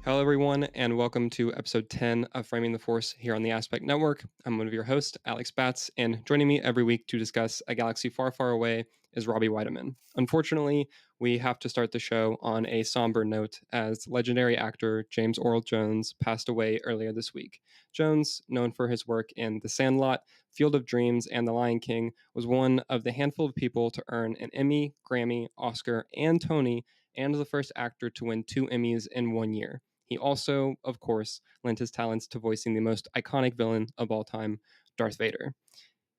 Hello, everyone, and welcome to episode 10 of Framing the Force here on the Aspect Network. I'm one of your hosts, Alex Batts, and joining me every week to discuss a galaxy far, far away is Robby Weidemann. Unfortunately, we have to start the show on a somber note as legendary actor James Earl Jones passed away earlier this week. Jones, known for his work in The Sandlot, Field of Dreams, and The Lion King, was one of the handful of people to earn an Emmy, Grammy, Oscar, and Tony, and the first actor to win 2 Emmys in 1 year. He also, of course, lent his talents to voicing the most iconic villain of all time, Darth Vader.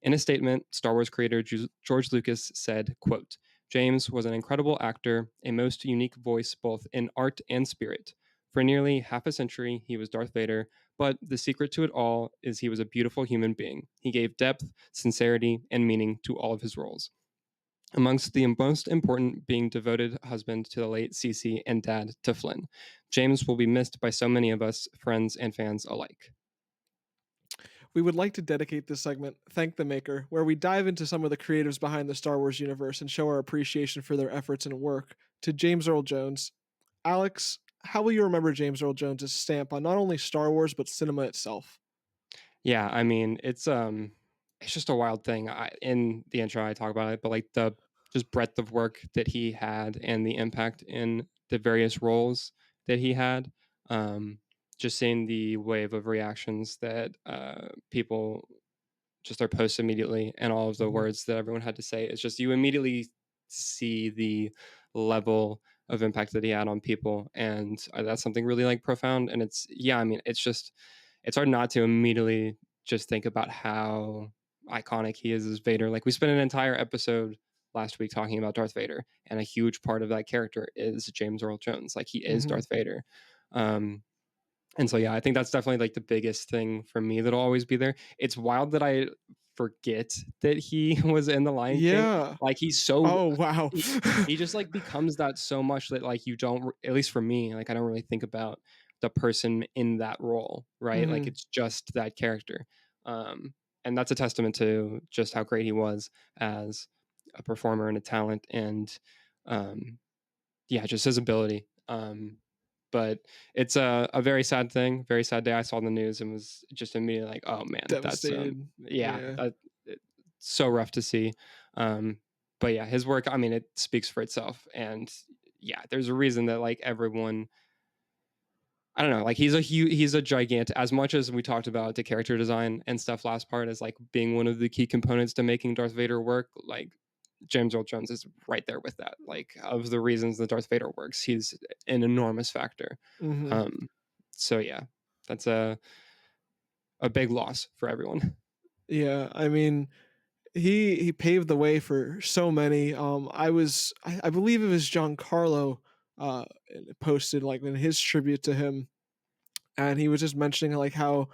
In a statement, Star Wars creator George Lucas said, quote, James was an incredible actor, a most unique voice both in art and spirit. For nearly half a century, he was Darth Vader, but the secret to it all is he was a beautiful human being. He gave depth, sincerity, and meaning to all of his roles. Amongst the most important being devoted husband to the late Cece and dad to Flynn. James will be missed by so many of us, friends and fans alike. We would like to dedicate this segment, Thank the Maker, where we dive into some of the creatives behind the Star Wars universe and show our appreciation for their efforts and work, to James Earl Jones. Alex, how will you remember James Earl Jones' stamp on not only Star Wars but cinema itself? Yeah, I mean, it's just a wild thing. In the intro, I talk about it, but like the just breadth of work that he had and the impact in the various roles that he had. Um, just seeing the wave of reactions that people just are posts immediately and all of the Mhm. words that everyone had to say. It's just you immediately see the level of impact that he had on people, and that's something really like profound. And I mean, it's hard not to immediately just think about how iconic he is as Vader. Like we spent an entire episode last week talking about Darth Vader, and a huge part of that character is James Earl Jones. Like he is Mhm. Darth Vader. Um, and so, yeah, I think that's definitely like the biggest thing for me that'll always be there. It's wild that I forget that he was in The Lion King. Yeah. Like he's so Oh, wow. he, he just like becomes that so much that like you don't, at least for me, like I don't really think about the person in that role, right? Like Mhm. it's just that character. And that's a testament to just how great he was as a performer and a talent and um yeah, just his ability. But it's a very sad thing, very sad day. I saw the news and was just immediately like, oh man, that's Devastated. yeah, Yeah. so rough to see. Um, but yeah, his work, I mean, it speaks for itself. And yeah, there's a reason that like everyone, I don't know, like he's a gigantic. As much as we talked about the character design and stuff last part as like being one of the key components to making Darth Vader work, like James Earl Jones is right there with that. Like of the reasons that Darth Vader works, he's an enormous factor. Mhm. Um, so yeah, that's a big loss for everyone. Yeah, I mean, he paved the way for so many. I believe it was Giancarlo uh posted like in his tribute to him, and he was just mentioning like how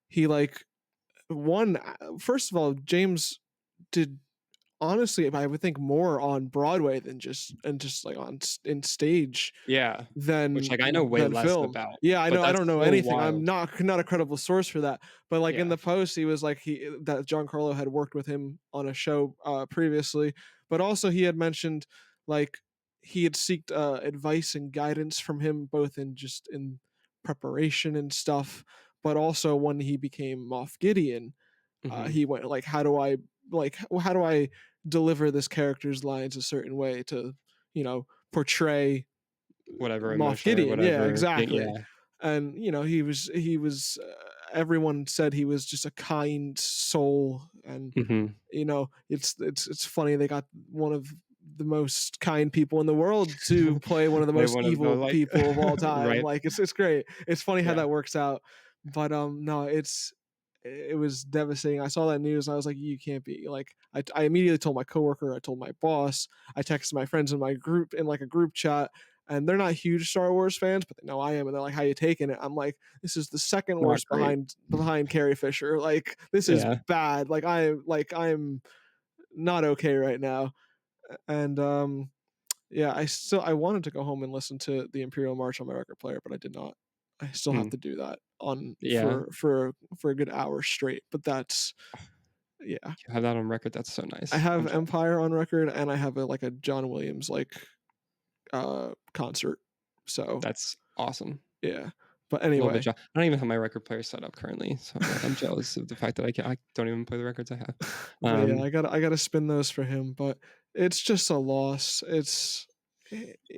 he like one first of all, James did honestly I would think more on Broadway than just like in stage Yeah, which than like I know way less film. about, Yeah, but I that's don't know so anything. I'm wild. not a credible source for that. But like in Yeah. the post, he was like that John Carlo had worked with him on a show previously, but also he had mentioned like he had sought advice and guidance from him both in just in preparation and stuff, but also when he became Moff Gideon, Hmm. he went like, how do I deliver this character's lines a certain way to portray Whatever Moff emotion or Gideon. Yeah, whatever. exactly. Yeah. And he was everyone said he was just a kind soul, and Hmm. it's funny they got one of the most kind people in the world to play one of the Play most one of the evil like people of all time. right. Like it's great. It's funny how Yeah. that works out. But no, it was devastating. I saw that news and I was like, you can't be like I immediately told my coworker, I told my boss, I texted my friends in my group in like a group chat, and they're not huge Star Wars fans, but they know I am, and they're like, "How you taking it?" I'm like, "This is the second Not worst great. behind Carrie Fisher. Like, this is Yeah. bad. I'm not okay right now." And yeah, I wanted to go home and listen to the Imperial March on my record player, but I did not. I still have Hmm. to do that on Yeah. for a good hour straight. But that's yeah. You have that on record. That's so I nice. have I'm jealous. Empire on record, and I have a John Williams concert. So That's awesome. Yeah. But A little bit anyway, I don't even have my record player set up currently, so I'm jealous of the fact that I don't even play the records I have. but yeah, Um, I gotta spin those for him. But it's just a loss.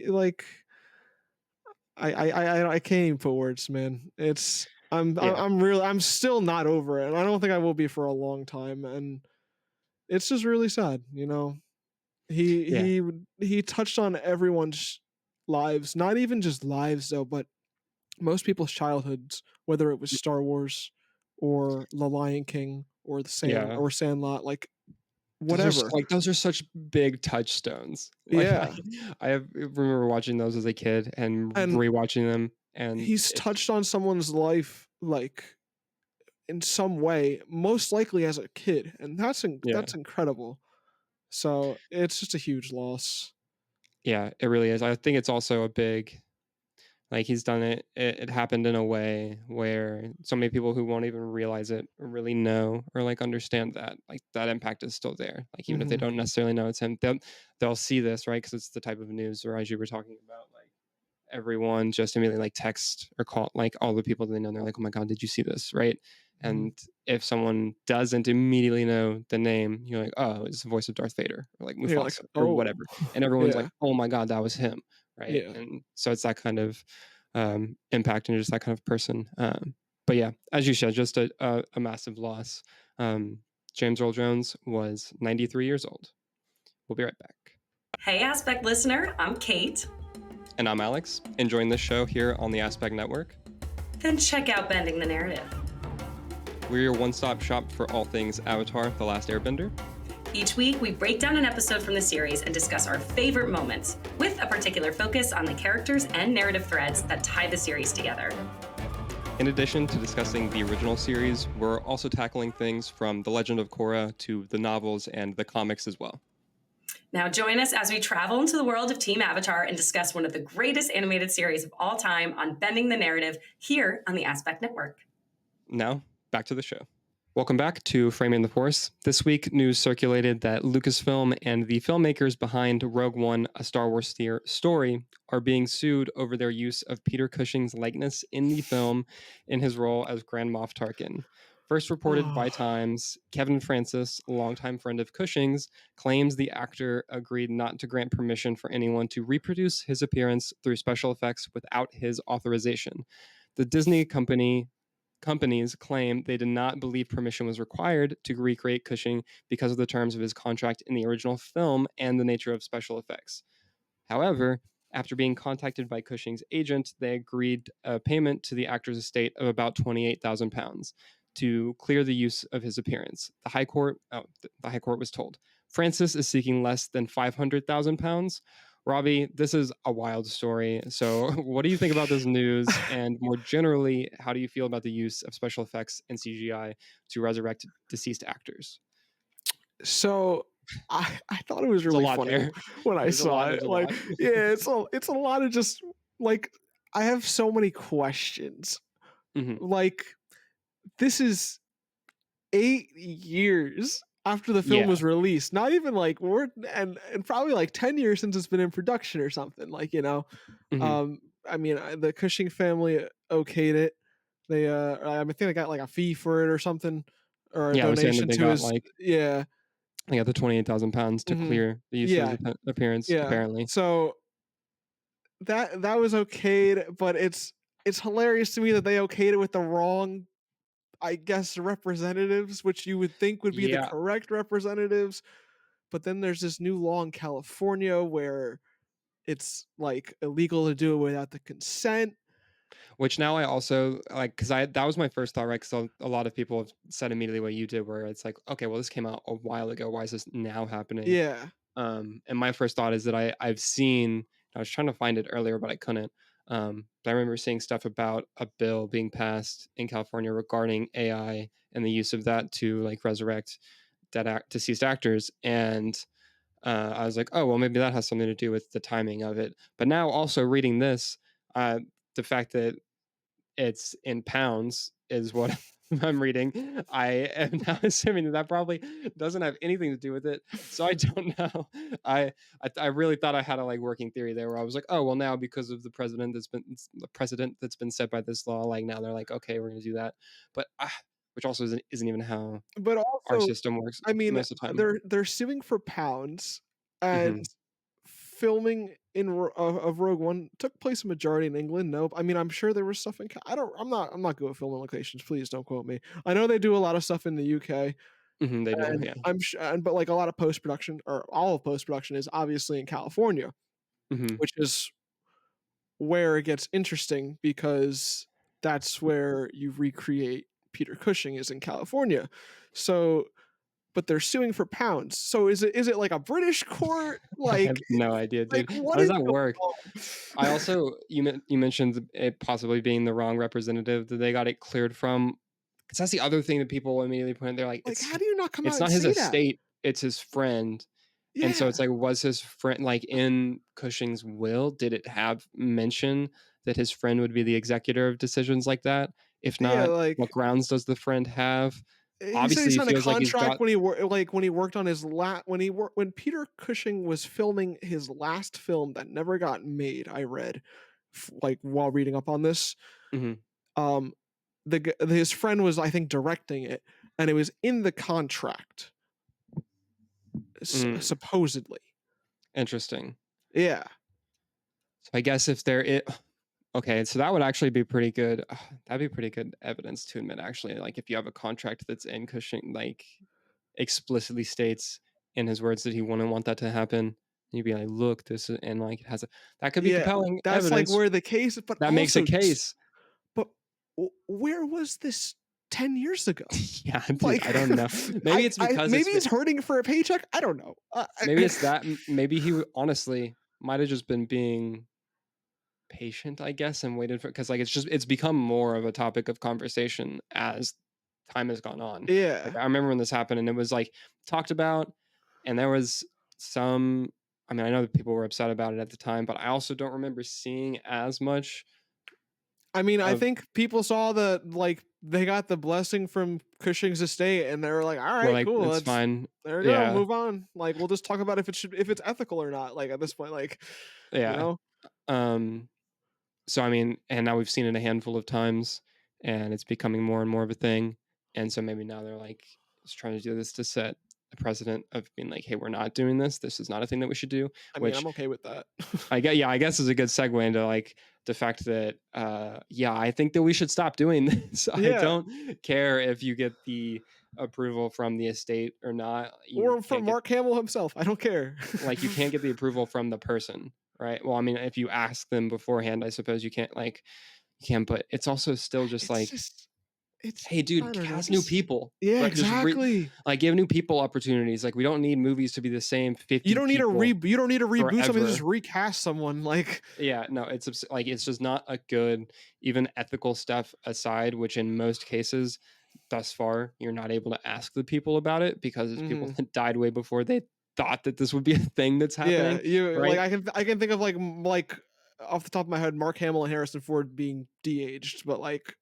Like I can't even put words, man. It's yeah, I'm still not over it, and I don't think I will be for a long time. And it's just really sad, you know. yeah, He touched on everyone's lives, not even just lives though, but most people's childhoods, whether it was Star Wars or The Lion King or yeah. Sandlot, like whatever. Those are such big touchstones. Like, I Yeah, I remember watching those as a kid and and rewatching them, and he's it's touched on someone's life, like, in some way, most likely as a kid, and yeah. that's incredible. So, it's just a huge loss. Yeah, it really is. I think it's also a big like, he's done it happened in a way where so many people who won't even realize it or really know or, like, understand that, like, that impact is still there. Like, even if they Mhm. don't necessarily know it's him, they'll see this, right? Because it's the type of news or as you were talking about, like everyone just immediately like text or call like all the people they know. They're like, "Oh my god, did you see this?" Right? Mhm. And if someone doesn't immediately know the name, you're like, "Oh, it's the voice of Darth Vader or like You're like, Mufasa or "Oh." whatever," and everyone's like, Yeah, "Oh my god, that was him!" Right? yeah. And so it's that kind of impact and just that kind of person. But yeah, as you said, just a massive loss. Um, James Earl Jones was 93 years old. We'll be right back. Hey, Aspect listener, I'm Kate. And I'm Alex, enjoying this show here on the Aspect Network. Then check out Bending the Narrative. We're your one-stop shop for all things Avatar: The Last Airbender. Each week, we break down an episode from the series and discuss our favorite moments, with a particular focus on the characters and narrative threads that tie the series together. In addition to discussing the original series, we're also tackling things from The Legend of Korra to the novels and the comics as well. Now, join us as we travel into the world of Team Avatar and discuss one of the greatest animated series of all time on Bending the Narrative here on the Aspect Network. Now, back to the show. Welcome back to Framing the Force. This week, news circulated that Lucasfilm and the filmmakers behind Rogue One, a Star Wars story, are being sued over their use of Peter Cushing's likeness in the film in his role as Grand Moff Tarkin. First reported by Oh, Times, Kevin Francis, a longtime friend of Cushing's, claims the actor agreed not to grant permission for anyone to reproduce his appearance through special effects without his authorization. The Disney companies claim they did not believe permission was required to recreate Cushing because of the terms of his contract in the original film and the nature of special effects. However, after being contacted by Cushing's agent, they agreed a payment to the actor's estate of about £28,000 to clear the use of his appearance. The High Court was told Francis is seeking less than £500,000. Robbie, this is a wild story. So, what do you think about this news? And more generally, how do you feel about the use of special effects and CGI to resurrect deceased actors? so I thought it was There's a really lot funny there. when I There's a saw lot. There's it. a Like, lot. yeah, it's a lot of just like I have so many questions. Hmm. Like, this is 8 years after the film Yeah. was released. Not even like we're and probably like 10 years since it's been in production or something. Like, you know. Hmm. I mean, the Cushing family okayed it. I think they got like a fee for it or something, or a Yeah, I was saying that donation they to got his. like Yeah. they got the £28,000 to Mhm. clear the use of Yeah. his appearance. Yeah. Apparently, So that was okayed, but it's hilarious to me that they okayed it with the wrong, I guess, representatives, which you would think would be the yeah. correct representatives. But then there's this new law in California where it's like illegal to do it without the consent. Which now I also like because I that was my first thought, right? Because a lot of people have said immediately what you did, where it's like, okay, well, this came out a while ago. Why is this now happening? Yeah. And my first thought is that I've seen. I was trying to find it earlier, but I couldn't. But I remember seeing stuff about a bill being passed in California regarding AI and the use of that to like resurrect deceased actors, and I was like, oh, well, maybe that has something to do with the timing of it. But now, also reading this, the fact that it's in pounds is what I'm reading. I am now assuming that that probably doesn't have anything to do with it. So I don't know. I really thought I had a like working theory there where I was like, oh well, now because of the precedent that's been set by this law, like now they're like, okay, we're gonna do that. But which also isn't even how But our also, system works I mean, most of the time. they're suing for pounds, and Hmm. filming of Rogue One took place majority in England. Nope. I mean, I'm sure there was stuff in. I don't. I'm not good with filming locations. Please don't quote me. I know they do a lot of stuff in the UK, Hmm, they do, and yeah. I'm sure. But like a lot of post production, or all of post production, is obviously in California, Hmm. which is where it gets interesting because that's where you recreate Peter Cushing is in California. So, but they're suing for pounds. So is it like a British court? I have no idea, dude. How What does is that going work? on? I also you mentioned it possibly being the wrong representative that they got it cleared from. Because that's the other thing that people immediately point. They're like, Like, how do you not come out it's and not his say that? estate, it's his friend. And so it's Yeah. like, was his friend like in Cushing's will? Did it have mention that his friend would be the executor of decisions like that? If Yeah, not, what like grounds does the friend have? he said he Obviously, it signed a feels like he's contract got. when he worked on his when Peter Cushing was filming his last film that never got made. I read like while reading up on this. Mhm. Um, his friend was, I think, directing it, and it was in the contract, Mm, supposedly. interesting. Yeah, So I guess if there it okay, so that would actually be pretty good. That'd be pretty good evidence to admit actually. Like if you have a contract that's in Cushing, like explicitly states in his words that he wouldn't want that to happen. You'd be like, look, this is, and like it has a that could be yeah, compelling that's like evidence where the case. But that makes a also, case. but where was this 10 years ago? Yeah, dude, Like, I don't know. Maybe it's I because it's maybe been he's hurting for a paycheck. I don't know. maybe it's that maybe honestly might have just been being patient, I guess, and waited for because like it's become more of a topic of conversation as time has gone on. Like Yeah, I remember when this happened and it was like talked about, and there was some. I mean, I know that people were upset about it at the time, but I also don't remember seeing as much I mean, I of. think people saw the like they got the blessing from Cushing's estate, and they were like, "All We're right, like, cool, it's let's fine. there we go, Yeah, move on." Like, we'll just talk about if it's ethical or not. Like at this point, like you yeah. know, Um, so I mean, and now we've seen it a handful of times, and it's becoming more and more of a thing. And so maybe now they're like just trying to do this to set a precedent of being like, hey, we're not doing this. This is not a thing that we should do. I mean, Which I'm okay with that. I guess is a good segue into like the fact that yeah, I think that we should stop doing this. I Yeah, don't care if you get the approval from the estate or not. You or from can't get Mark Hamill himself, I don't care. like you can't get the approval from the person, right? Well, I mean, if you ask them beforehand, I suppose you can't like you can, but it's also still just It's like, just, it's hey, I dude, don't know, cast new just people, yeah, right? exactly. Like give new people opportunities. Like we don't need movies to be the same 50 people You don't need to reboot something. Just forever. recast someone. Like, Yeah, no, like it's just not a good, even ethical stuff aside, which in most cases, thus far, you're not able to ask the people about it because it's people mhm. that died way before they thought that this would be a thing that's Yeah, happening, you like right? I can think of like off the top of my head, Mark Hamill and Harrison Ford being de-aged, but like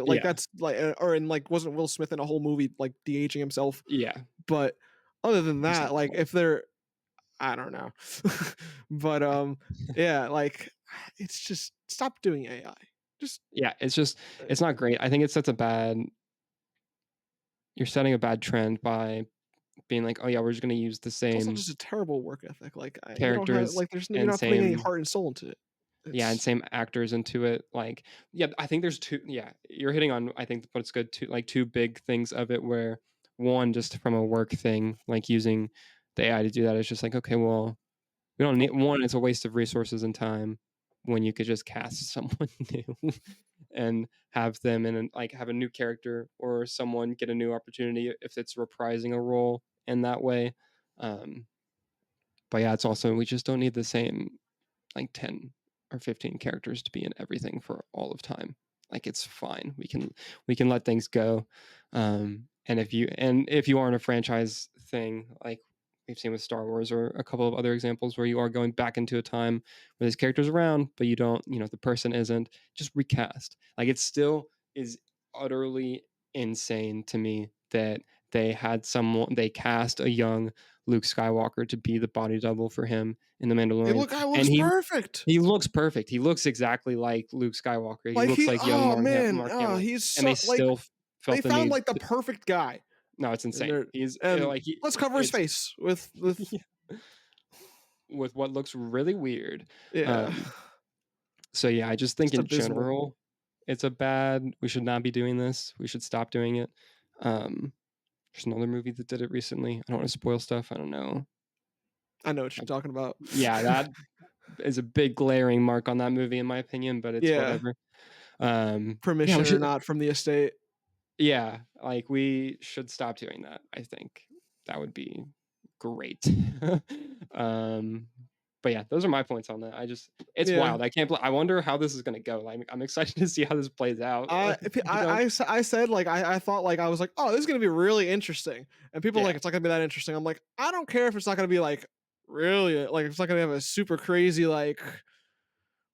Yeah, that's like or and like wasn't Will Smith in a whole movie like de-aging himself? yeah, But other than that, like example. if they're I don't know, but yeah, like it's just stop doing AI. Just Yeah, it's just uh, it's not great. I think it sets a bad. You're setting a bad trend by being like, oh yeah, we're just gonna use the it's also same just a terrible work ethic. Like you don't have characters like you're and not putting any same heart and soul into it. yeah, and It's same actors into it. Like, yeah, I think there's two. Yeah, you're hitting on. I think what's good. Two big things of it. Where one, just from a work thing, like using the AI to do that is just like, okay, well, we don't need one. It's a waste of resources and time when you could just cast someone new and have them in like have a new character or someone get a new opportunity if it's reprising a role in that way. Um, but yeah, it's also we just don't need the same like 10 or 15 characters to be in everything for all of time. Like it's fine. We can let things go. And if you aren't a franchise thing, like we've seen with Star Wars or a couple of other examples where you are going back into a time where there's characters around, but you don't, the person isn't, just recast. Like it still is utterly. insane to me that they cast a young Luke Skywalker to be the body double for him in The Mandalorian, Guy and looks perfect. he looks perfect. He looks exactly like Luke Skywalker. He Like looks he, like young oh man, Mark oh Hamill, he's and so they like still they felt the found need. like the perfect guy, No, it's and insane. they're He's and like let's cover his it's face with with what looks really weird. yeah, Um, so yeah, I just think just in abysmal. general, it's a bad. We should not be doing this. We should stop doing it. Um, there's another movie that did it recently. I don't want to spoil stuff. I don't know. I know what you're I, talking about. yeah, that is a big glaring mark on that movie, in my opinion. But it's Yeah, whatever. Yeah, we permission or should. not from the estate. Yeah, like we should stop doing that. I think that would be great. um, but yeah, those are my points on that. It's Yeah. wild. I can't. I wonder how this is gonna go. Like, I'm excited to see how this plays out. I, Like, you know? I said like I thought like I was like, oh, this is gonna be really interesting, and people are like Yeah, it's not gonna be that interesting. I'm like, I don't care if it's not gonna be like really like it's not gonna have a super crazy like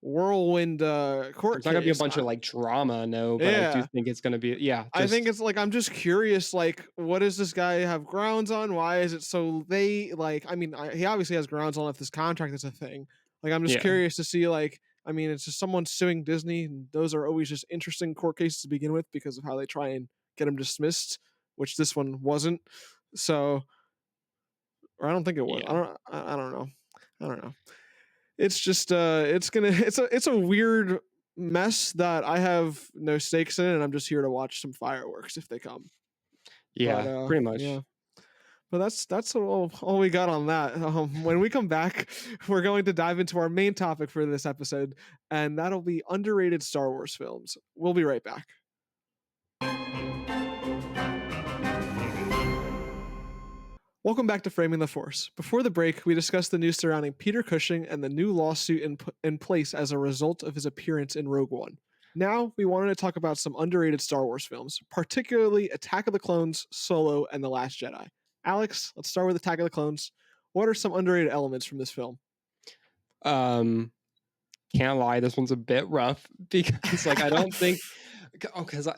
whirlwind court there's not gonna be a case. bunch of like drama, no, but I do Yeah, think it's gonna be I think just it's like I'm just curious like what does this guy have grounds on? Why is it so they like? I mean, he obviously has grounds on if this contract is a thing. Like I'm just yeah, curious to see like. I mean, it's just someone suing Disney, and those are always just interesting court cases to begin with because of how they try and get them dismissed, which this one wasn't. So, or I don't think it was. yeah. I don't know. I don't know. It's just it's a weird mess that I have no stakes in, and I'm just here to watch some fireworks if they come. But Yeah, pretty yeah. much. But that's all we got on that. When we come back, we're going to dive into our main topic for this episode, and that'll be underrated Star Wars films. We'll be right back. Welcome back to Framing the Force. Before the break, we discussed the news surrounding Peter Cushing and the new lawsuit in place as a result of his appearance in Rogue One. Now, we wanted to talk about some underrated Star Wars films, particularly Attack of the Clones, Solo, and The Last Jedi. Alex, let's start with Attack of the Clones. What are some underrated elements from this film? Um, can't lie, this one's a bit rough because like I don't think because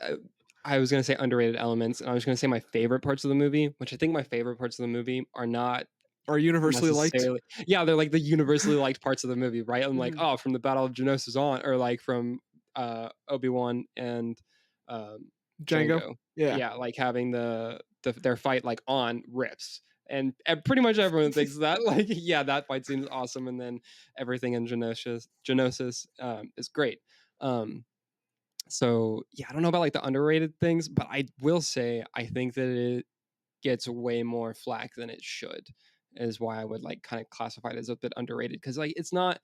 I was gonna say underrated elements, and I was gonna say my favorite parts of the movie, which I think my favorite parts of the movie are not Are universally liked? necessarily. Yeah, they're like the universally liked parts of the movie, right? I'm like, Mhm. oh, from the Battle of Geonosis on, or like from Obi-Wan and um, Django? Django. Yeah. Yeah, like having their fight like on rips. And pretty much everyone thinks that like yeah that fight scene is awesome, and then everything in Geonosis is great. Um, so yeah, I don't know about like the underrated things, but I will say I think that it gets way more flack than it should. Is why I would like kind of classify it as a bit underrated because like it's not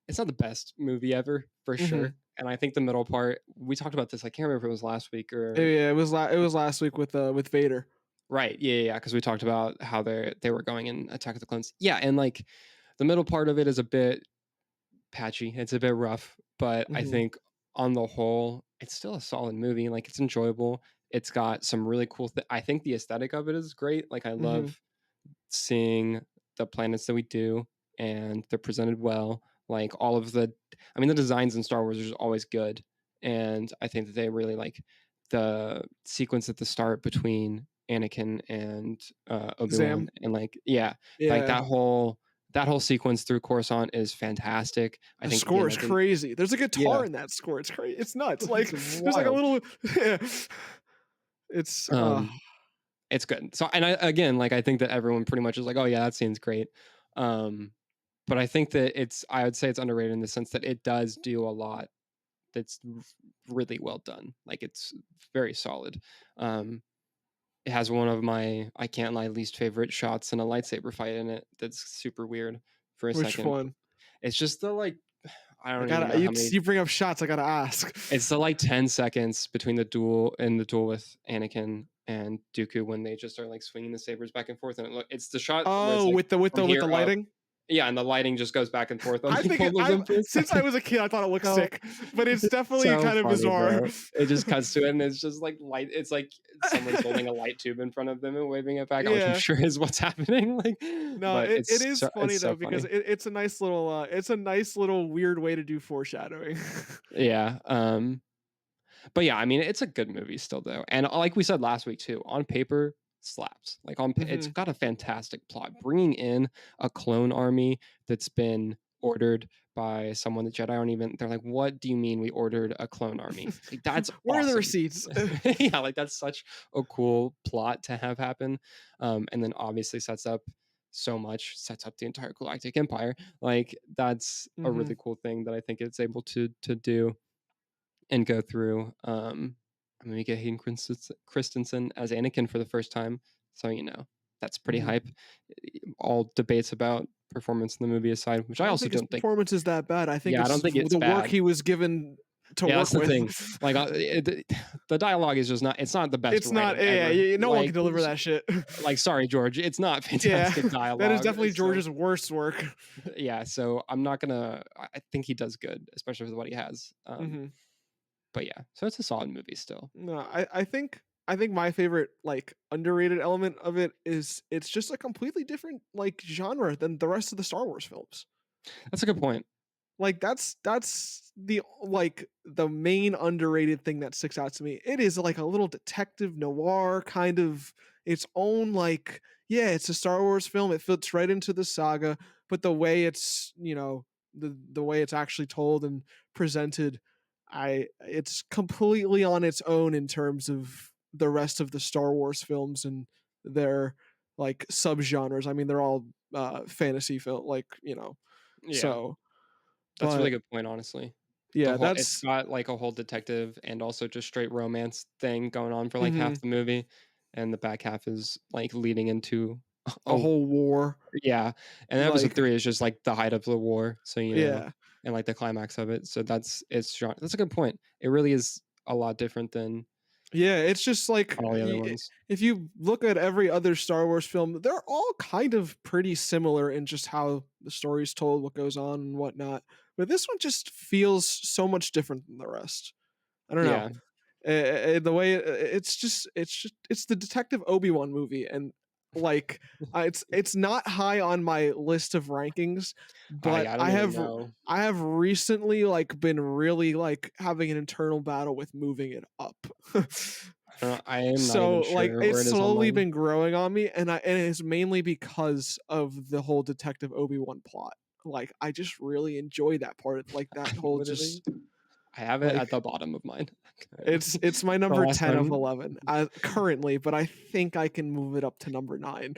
the best movie ever for Mhm. sure. And I think the middle part we talked about this. I can't remember if it was last week or Yeah, it was last week with Vader. right. Yeah, because we talked about how they were going in Attack of the Clones. Yeah, and like the middle part of it is a bit patchy. It's a bit rough, but I Mhm. think on the whole, it's still a solid movie. Like it's enjoyable. It's got some really cool. I think the aesthetic of it is great. Like I Mhm. love seeing the planets that we do, and they're presented well. Like all of I mean, the designs in Star Wars are just always good, and I think that they really like the sequence at the start between Anakin and Obi-Wan, Zam. and like yeah, like Yeah. that whole sequence through Coruscant is fantastic. I The think score again, is I think crazy. There's a yeah, guitar in that score. It's crazy. It's nuts. it's Like there's like a wild. little yeah. It's Um, it's good. So, and I again, like I think that everyone pretty much is like, oh yeah, that scene's great. Um, but I think that I would say it's underrated in the sense that it does do a lot that's really well done. Like it's very solid. Um, it has one of my I can't lie least favorite shots in a lightsaber fight in it. That's super weird for a which second. one? It's just the like I I don't even gotta know how many. you bring up shots, I gotta ask. It's the like 10 seconds between the duel with Anakin and Dooku when they just are like swinging the sabers back and forth, and it's the shot where it's Oh, like from with here the up. lighting? Yeah, and the lighting just goes back and forth on like both of I them for a since I second. was a kid, I thought it looked So sick, but it's it's definitely so kind of funny, bizarre. bro. It just cuts to it, and it's just like light. It's like someone's holding a light tube in front of them and waving it back, which I'm Yeah. sure is what's happening. Like, No, but it is funny it's so though because funny. it's a nice little weird way to do foreshadowing. Yeah. But yeah, I mean, it's a good movie still though, and like we said last week too, on paper slaps. Like it's Mhm. got a fantastic plot. Bringing in a clone army that's been ordered by someone the Jedi aren't even. They're like, what do you mean we ordered a clone army? Like that's Where are the awesome. receipts? Yeah, like that's such a cool plot to have happen, and then obviously sets up the entire Galactic Empire. Like that's a really Mhm. cool thing that I think it's able to do and go through. I mean, we get Hayden Christensen as Anakin for the first time, so that's pretty Mhm. hype. All debates about performance in the movie aside, which I I don't also think his don't think. performance is that bad. I think Yeah, I it's don't think it's the work bad. he was given to Yeah, that's work the with. thing. Like the dialogue is just not. It's not the best It's not. writing Yeah, ever. no one can deliver that shit. Like sorry, George, it's not Yeah, fantastic that is dialogue. definitely So George's worst work. yeah, so I'm not gonna. I think he does good, especially with what he has. Mhm. But yeah, so it's a solid movie still. No, I think my favorite like underrated element of it is it's just a completely different like genre than the rest of the Star Wars films. That's a good point. Like that's the like the main underrated thing that sticks out to me. It is like a little detective noir kind of its own like yeah, it's a Star Wars film. It fits right into the saga, but the way it's, the way it's actually told and presented, it's completely on its own in terms of the rest of the Star Wars films and their like subgenres. I mean, they're all fantasy film Yeah. so That's a really but good point, honestly. yeah, It's that's got like a whole detective and also just straight romance thing going on for like half mhm, the movie, and the back half is like leading into a oh whole war. yeah, and episode Like, 3 is just like the height of the war, so yeah. and like the climax of it. So that's a good point. It really is a lot different than Yeah, it's just like all the other ones. if you look at every other Star Wars film, they're all kind of pretty similar in just how the story's told, what goes on and whatnot. But this one just feels so much different than the rest. I don't know. Yeah. The way it's the Detective Obi-Wan movie, and like it's not high on my list of rankings, but Yeah, I I don't even have know. I have recently like been really like having an internal battle with moving it up. I am not even So like sure it's where it is on slowly mine. been growing on me, and it's mainly because of the whole Detective Obi-Wan plot. Like I just really enjoy that part, like that whole Literally, just I have it like at the bottom of mine currently. it's my The number last 10 of time 11 currently, but I think I can move it up to number 9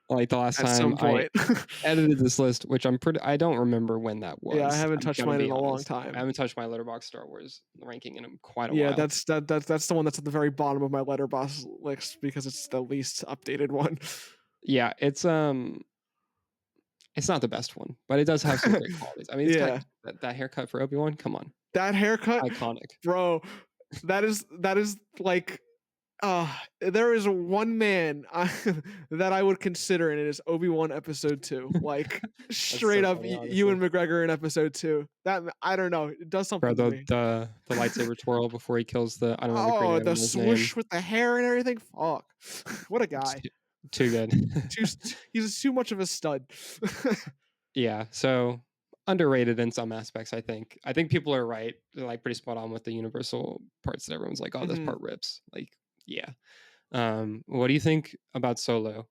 like the last at time some I point. edited this list, which I don't remember when that Yeah, I was. haven't I'm touched gonna mine in be a long honest. I time. haven't touched my Letterboxd Star Wars ranking in quite a Yeah, while. that's the one that's at the very bottom of my letterbox list because it's the least updated one. Yeah, it's not the best one, but it does have some great qualities. I mean, it's got Yeah. that haircut for Obi-Wan. Come on, That haircut, iconic. bro, that is like there is one man that I would consider, and it is Obi-Wan episode 2. Like That's straight so up funny, Ewan honestly. McGregor in episode 2. That I don't know, it does Bro, something to the me. the the lightsaber twirl before he kills the I don't know the green Oh, the animal's name. swoosh with the hair and everything. Fuck. What a It's guy. too good. He's too much of a stud. Yeah, so underrated in some aspects, I think. I think people are right. They're like pretty spot on with the universal parts that everyone's like, "Oh, this Mhm. part rips." Like, yeah. What do you think about Solo?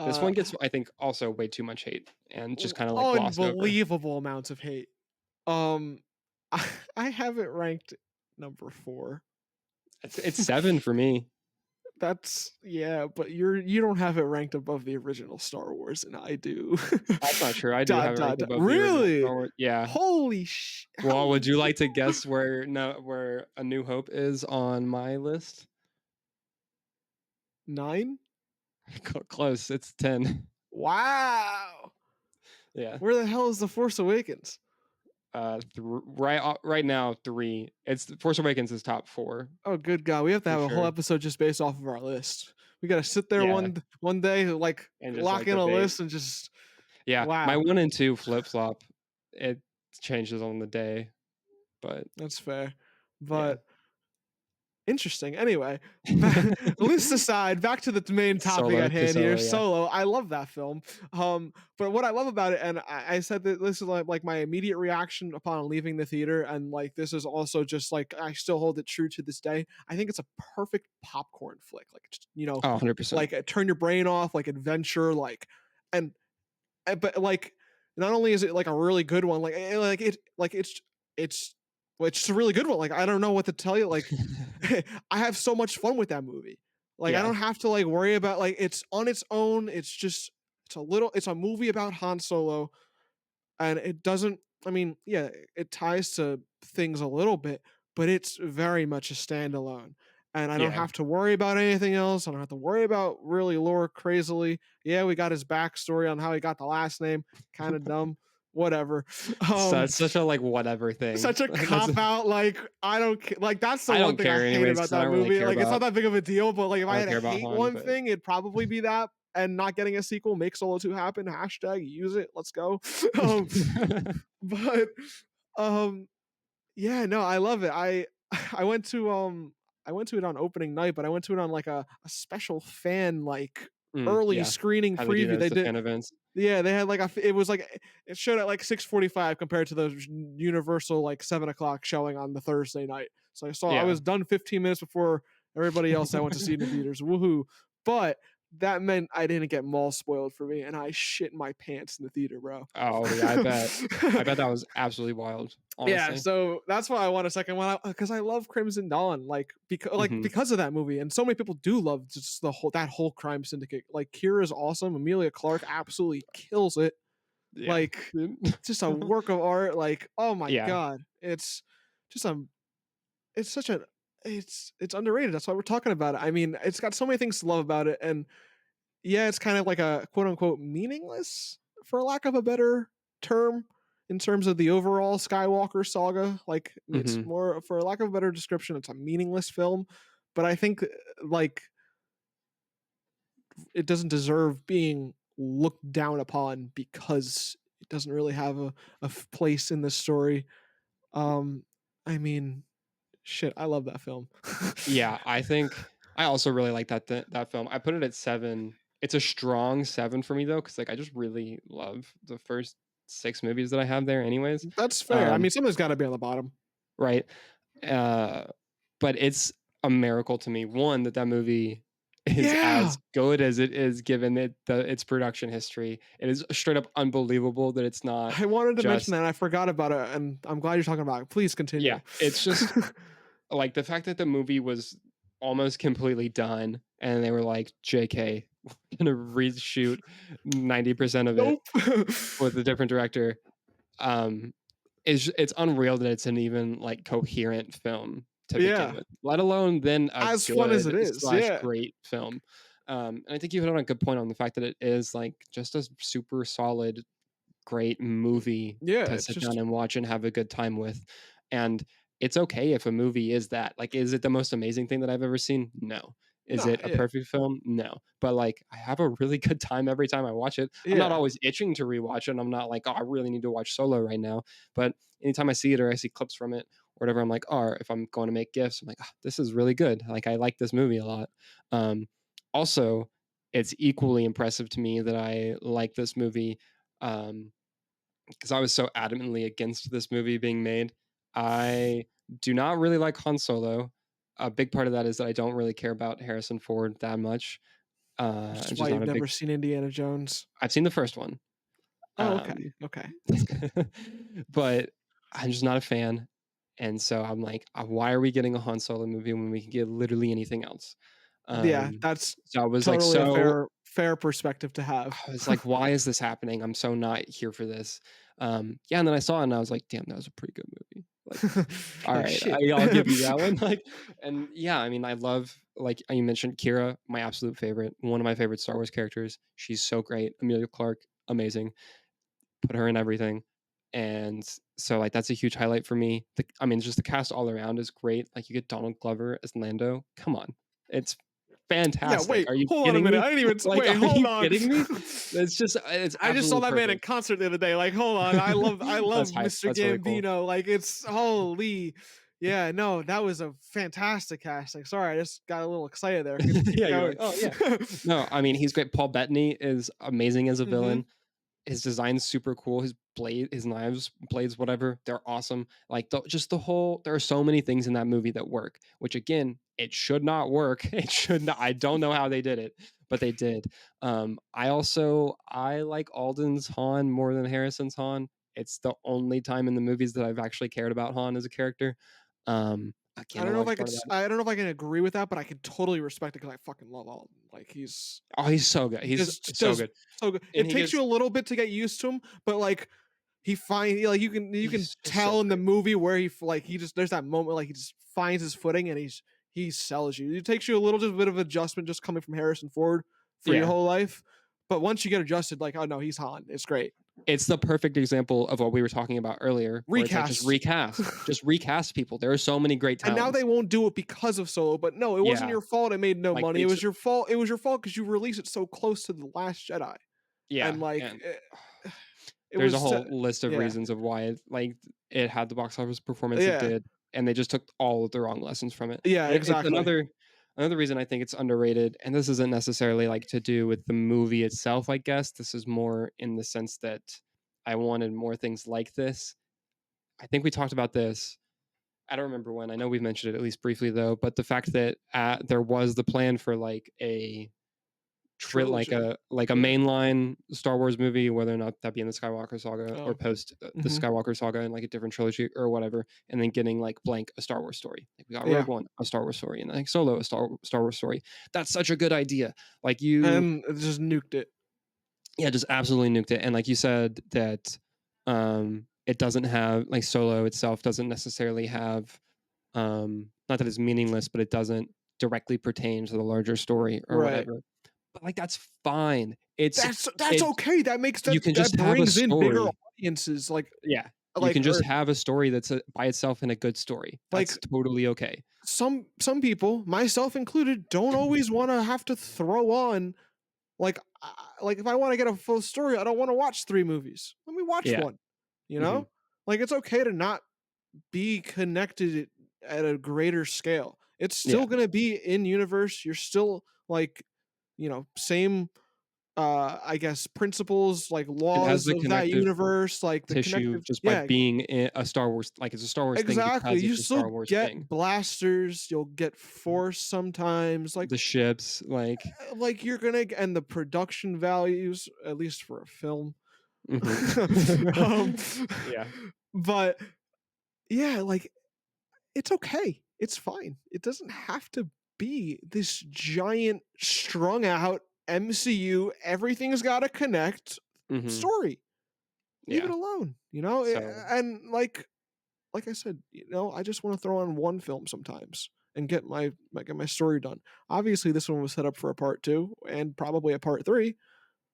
This Uh, one gets, I think, also way too much hate and just kind of like glossed over. unbelievable amounts of hate. Um, I have it ranked number 4. It's 7 for me. That's yeah, but you don't have it ranked above the original Star Wars, and I do. That's not true. I do have Dot it dot ranked dot. above the original Really? Star Wars. Yeah. Holy sh! Well, How would you like to guess where no where A New Hope is on my list? 9? Close. It's 10. Wow. Yeah. Where the hell is the Force Awakens? Right now 3. It's Force Awakens is top 4 Oh, good God, we have to for have a whole sure. episode just based off of our list. We gotta sit there Yeah, one day, like and just lock like in a debate. list and just Yeah, my wow. 1 and 2 flip flop. It changes on the day, but That's fair. yeah. But Interesting. Anyway, list aside, back to the main topic Solo at to hand here. Solo, yeah. Solo. I love that film. But what I love about it, and I said that this is like my immediate reaction upon leaving the theater, and like this is also just like I still hold it true to this day. I think it's a perfect popcorn flick. Like Oh, 100%. like turn your brain off, like adventure, and but like not only is it like a really good one, it's it's just a really good one. Like I don't know what to tell you. Like I have so much fun with that movie. Like I Yeah, don't have to like worry about like it's on its own. It's a movie about Han Solo, and it doesn't. I mean, yeah, it ties to things a little bit, but it's very much a standalone. And I don't yeah. have to worry about anything else. I don't have to worry about really lore crazily. Yeah, we got his backstory on how he got the last name. Kind of dumb. Whatever. So Um, it's such a, like, whatever thing. such a That's cop out. Like I don't like that's the I one don't thing I care hate anyways about 'cause I that don't really movie. care Like it's not about that big of a deal, but like if I I don't had to care about hate Han, one but thing, it'd probably be that. And not getting a sequel, make Solo 2 happen. Hashtag use it. Let's go. um, but um yeah, no, I love it. I went to I went to it on opening night, but I went to it on like a special fan like early Yeah. screening How they do preview. those, They the did fan events. yeah, they had like it was like it showed at like 6:45 compared to the universal like 7 o'clock showing on the Thursday night. So I Yeah. was done 15 minutes before everybody else I went to see in the theaters. Woohoo! But that meant I didn't get mall spoiled for me, and I shit my pants in the theater, bro. Oh, yeah, I bet. I bet that was absolutely wild, Yeah, honestly. so that's why I want a second one because I love Crimson Dawn, Mhm. because of that movie, and so many people do love just that whole crime syndicate. Like Kira's awesome, Amelia Clark absolutely kills it. Yeah. Like just a work of art. Like oh my Yeah. god, just a it's such a it's underrated. That's why we're talking about it. I mean, it's got so many things to love about it, and yeah, it's kind of like a quote unquote meaningless, for lack of a better term, in terms of the overall Skywalker saga. Like it's Mhm. more, for lack of a better description, it's a meaningless film. But I think like it doesn't deserve being looked down upon because it doesn't really have a place in the story. Um, I mean, shit, I love that film. Yeah, I think I also really like that film. I put it at 7. It's a strong 7 for me though, because like I just really love the first 6 movies that I have there anyways. That's fair. I Um, mean, something's got to be on the bottom. right? Uh, but it's a miracle to me, 1, that that movie is Yeah, as good as it is given its production history. It is straight up unbelievable that it's not I wanted to mention just that. I forgot about it, and I'm glad you're talking about it. Please yeah, continue. it's just like the fact that the movie was almost completely done and they were like, "JK, we're gonna reshoot 90% of it Nope. with a different director." Um, it's unreal that it's an even like coherent film to begin Yeah, with, let alone then a as fun as it good is. slash Yeah. great film. And I think you hit on a good point on the fact that it is like just a super solid great movie Yeah, to it's sit down just and watch and have a good time with. And it's okay if a movie is that. Like, is it the most amazing thing that I've ever seen? No. Is no, it a perfect film? No. But like, I have a really good time every time I watch it. I'm not yeah. always itching to rewatch it. I'm not like, oh, I really need to watch Solo right now. But anytime I see it or I see clips from it or whatever, I'm like, oh, or if I'm going to make gifts, I'm like, oh, this is really good. Like, I like this movie a lot. Um, Also, it's equally impressive to me that I like this movie. Um, because I was so adamantly against this movie being made. I do not really like Han Solo. A big part of that is that I don't really care about Harrison Ford that much. Which I'm is just why not you've a big. never seen Indiana Jones. I've seen the first one, Oh, okay. um, Okay. That's good. but I'm just not a fan. And so I'm like, why are we getting a Han Solo movie when we can get literally anything else? Yeah, Um, that's so I was like, totally a so fair perspective to have. I was like, why is this happening? I'm so not here for this. Yeah, and then I saw it and I was like, damn, that was a pretty good movie. Like, all Like right, shit. I'll give you that one. Like, and yeah, I mean, I love like you mentioned Kira, my absolute favorite, one of my favorite Star Wars characters. She's so great. Amelia Clark, amazing. Put her in everything, and so like that's a huge highlight for me. I mean, just the cast all around is great. Like you get Donald Glover as Lando. Come on, it's Yeah, fantastic. wait, Are you hold on a kidding minute. me? I didn't even Like, wait, are hold you on. kidding me? It's I just saw absolutely that man in perfect. concert the other day. Like, hold on. I love That's hype. Mr. That's really cool. Gambino. Like it's holy. Yeah, no, that was a fantastic casting. Sorry, I just got a little excited there. Keep Yeah, you're like, going. oh yeah. No, I mean he's great. Paul Bettany is amazing as a Mhm. villain. His design's super cool. His knives, blades, whatever, they're awesome. Like just the whole, there are so many things in that movie that work. Which again, it should not work. It should not. I don't know how they did it, but they did. I like Alden's Han more than Harrison's Han. It's the only time in the movies that I've actually cared about Han as a character. I Again, a don't know if large I part could of that. I don't know if I can agree with that, but I can totally respect it because I fucking love Alden. Like, Oh, he's so good. he He's just so does good, so good. and It he takes you gives. a little bit to get used to him, but, like, like, you can He's just so tell in the great. movie where he just there's that moment, like, he just finds his footing and he sells you. It takes you a little just bit of adjustment just coming from Harrison Ford for your Yeah, whole life, but once you get adjusted, like, "Oh, no, he's Han." It's great. it's the perfect example of what we were talking about earlier, where it's like Recast. just recast people. There are so many great And now they talents. won't do it because of Solo, but no, it wasn't Yeah, your fault it made no like money. they It was took. your fault. It was your fault because you released it so close to The Last Jedi. Yeah, And like and it there's a was whole list of yeah. reasons of why it had the box office performance it Yeah. did, and they just took all of the wrong lessons from it. Yeah, And it's exactly. another reason I think it's underrated. And this isn't necessarily like to do with the movie itself. I guess this is more in the sense that I wanted more things like this. I think we talked about this. I don't remember when. I know we've mentioned it at least briefly though, but the fact that there was the plan for like Trilogy. like a Yeah. mainline Star Wars movie, whether or not that be in the Skywalker saga or Oh. post the Mhm. Skywalker saga in like a different trilogy or whatever, and then getting like blank a Star Wars story. Like we got Yeah. Rogue One, a Star Wars story, and like Solo, a Star Wars story. That's such a good idea. Like you, And it just nuked it. yeah, just absolutely nuked it. And like you said that it doesn't have like Solo itself doesn't necessarily have not that it's meaningless, but it doesn't directly pertain to the larger story or Right. whatever. But like that's fine. That's It okay. That makes you can that just have a brings in bigger story. audiences Yeah. You can just or have a story that's by itself and a good story. like That's totally okay. some people, myself included, don't always want to have to throw on like if I want to get a full story, I don't want to watch 3 movies. Let me watch Yeah. one, you Mhm. know? Like it's okay to not be connected at a greater scale. It's Yeah. still going to be in universe. You're still like, same I guess principles, like It has laws the of that connective universe, like the tissue connective just by yeah, being a Star Wars like it's a Star Wars thing exactly. because You it's a Star still Wars get thing. blasters, you'll get force sometimes, The ships, like like you're gonna and the production values, at least for a film. mhm. um, Yeah. but yeah, like it's okay. It's fine. It doesn't have to be this giant strung out MCU, everything's got to connect Mhm. story. Leave it Yeah. alone, So and like I said, I just want to throw on one film sometimes and get my story done. Obviously, this one was set up for a part 2 and probably a part 3,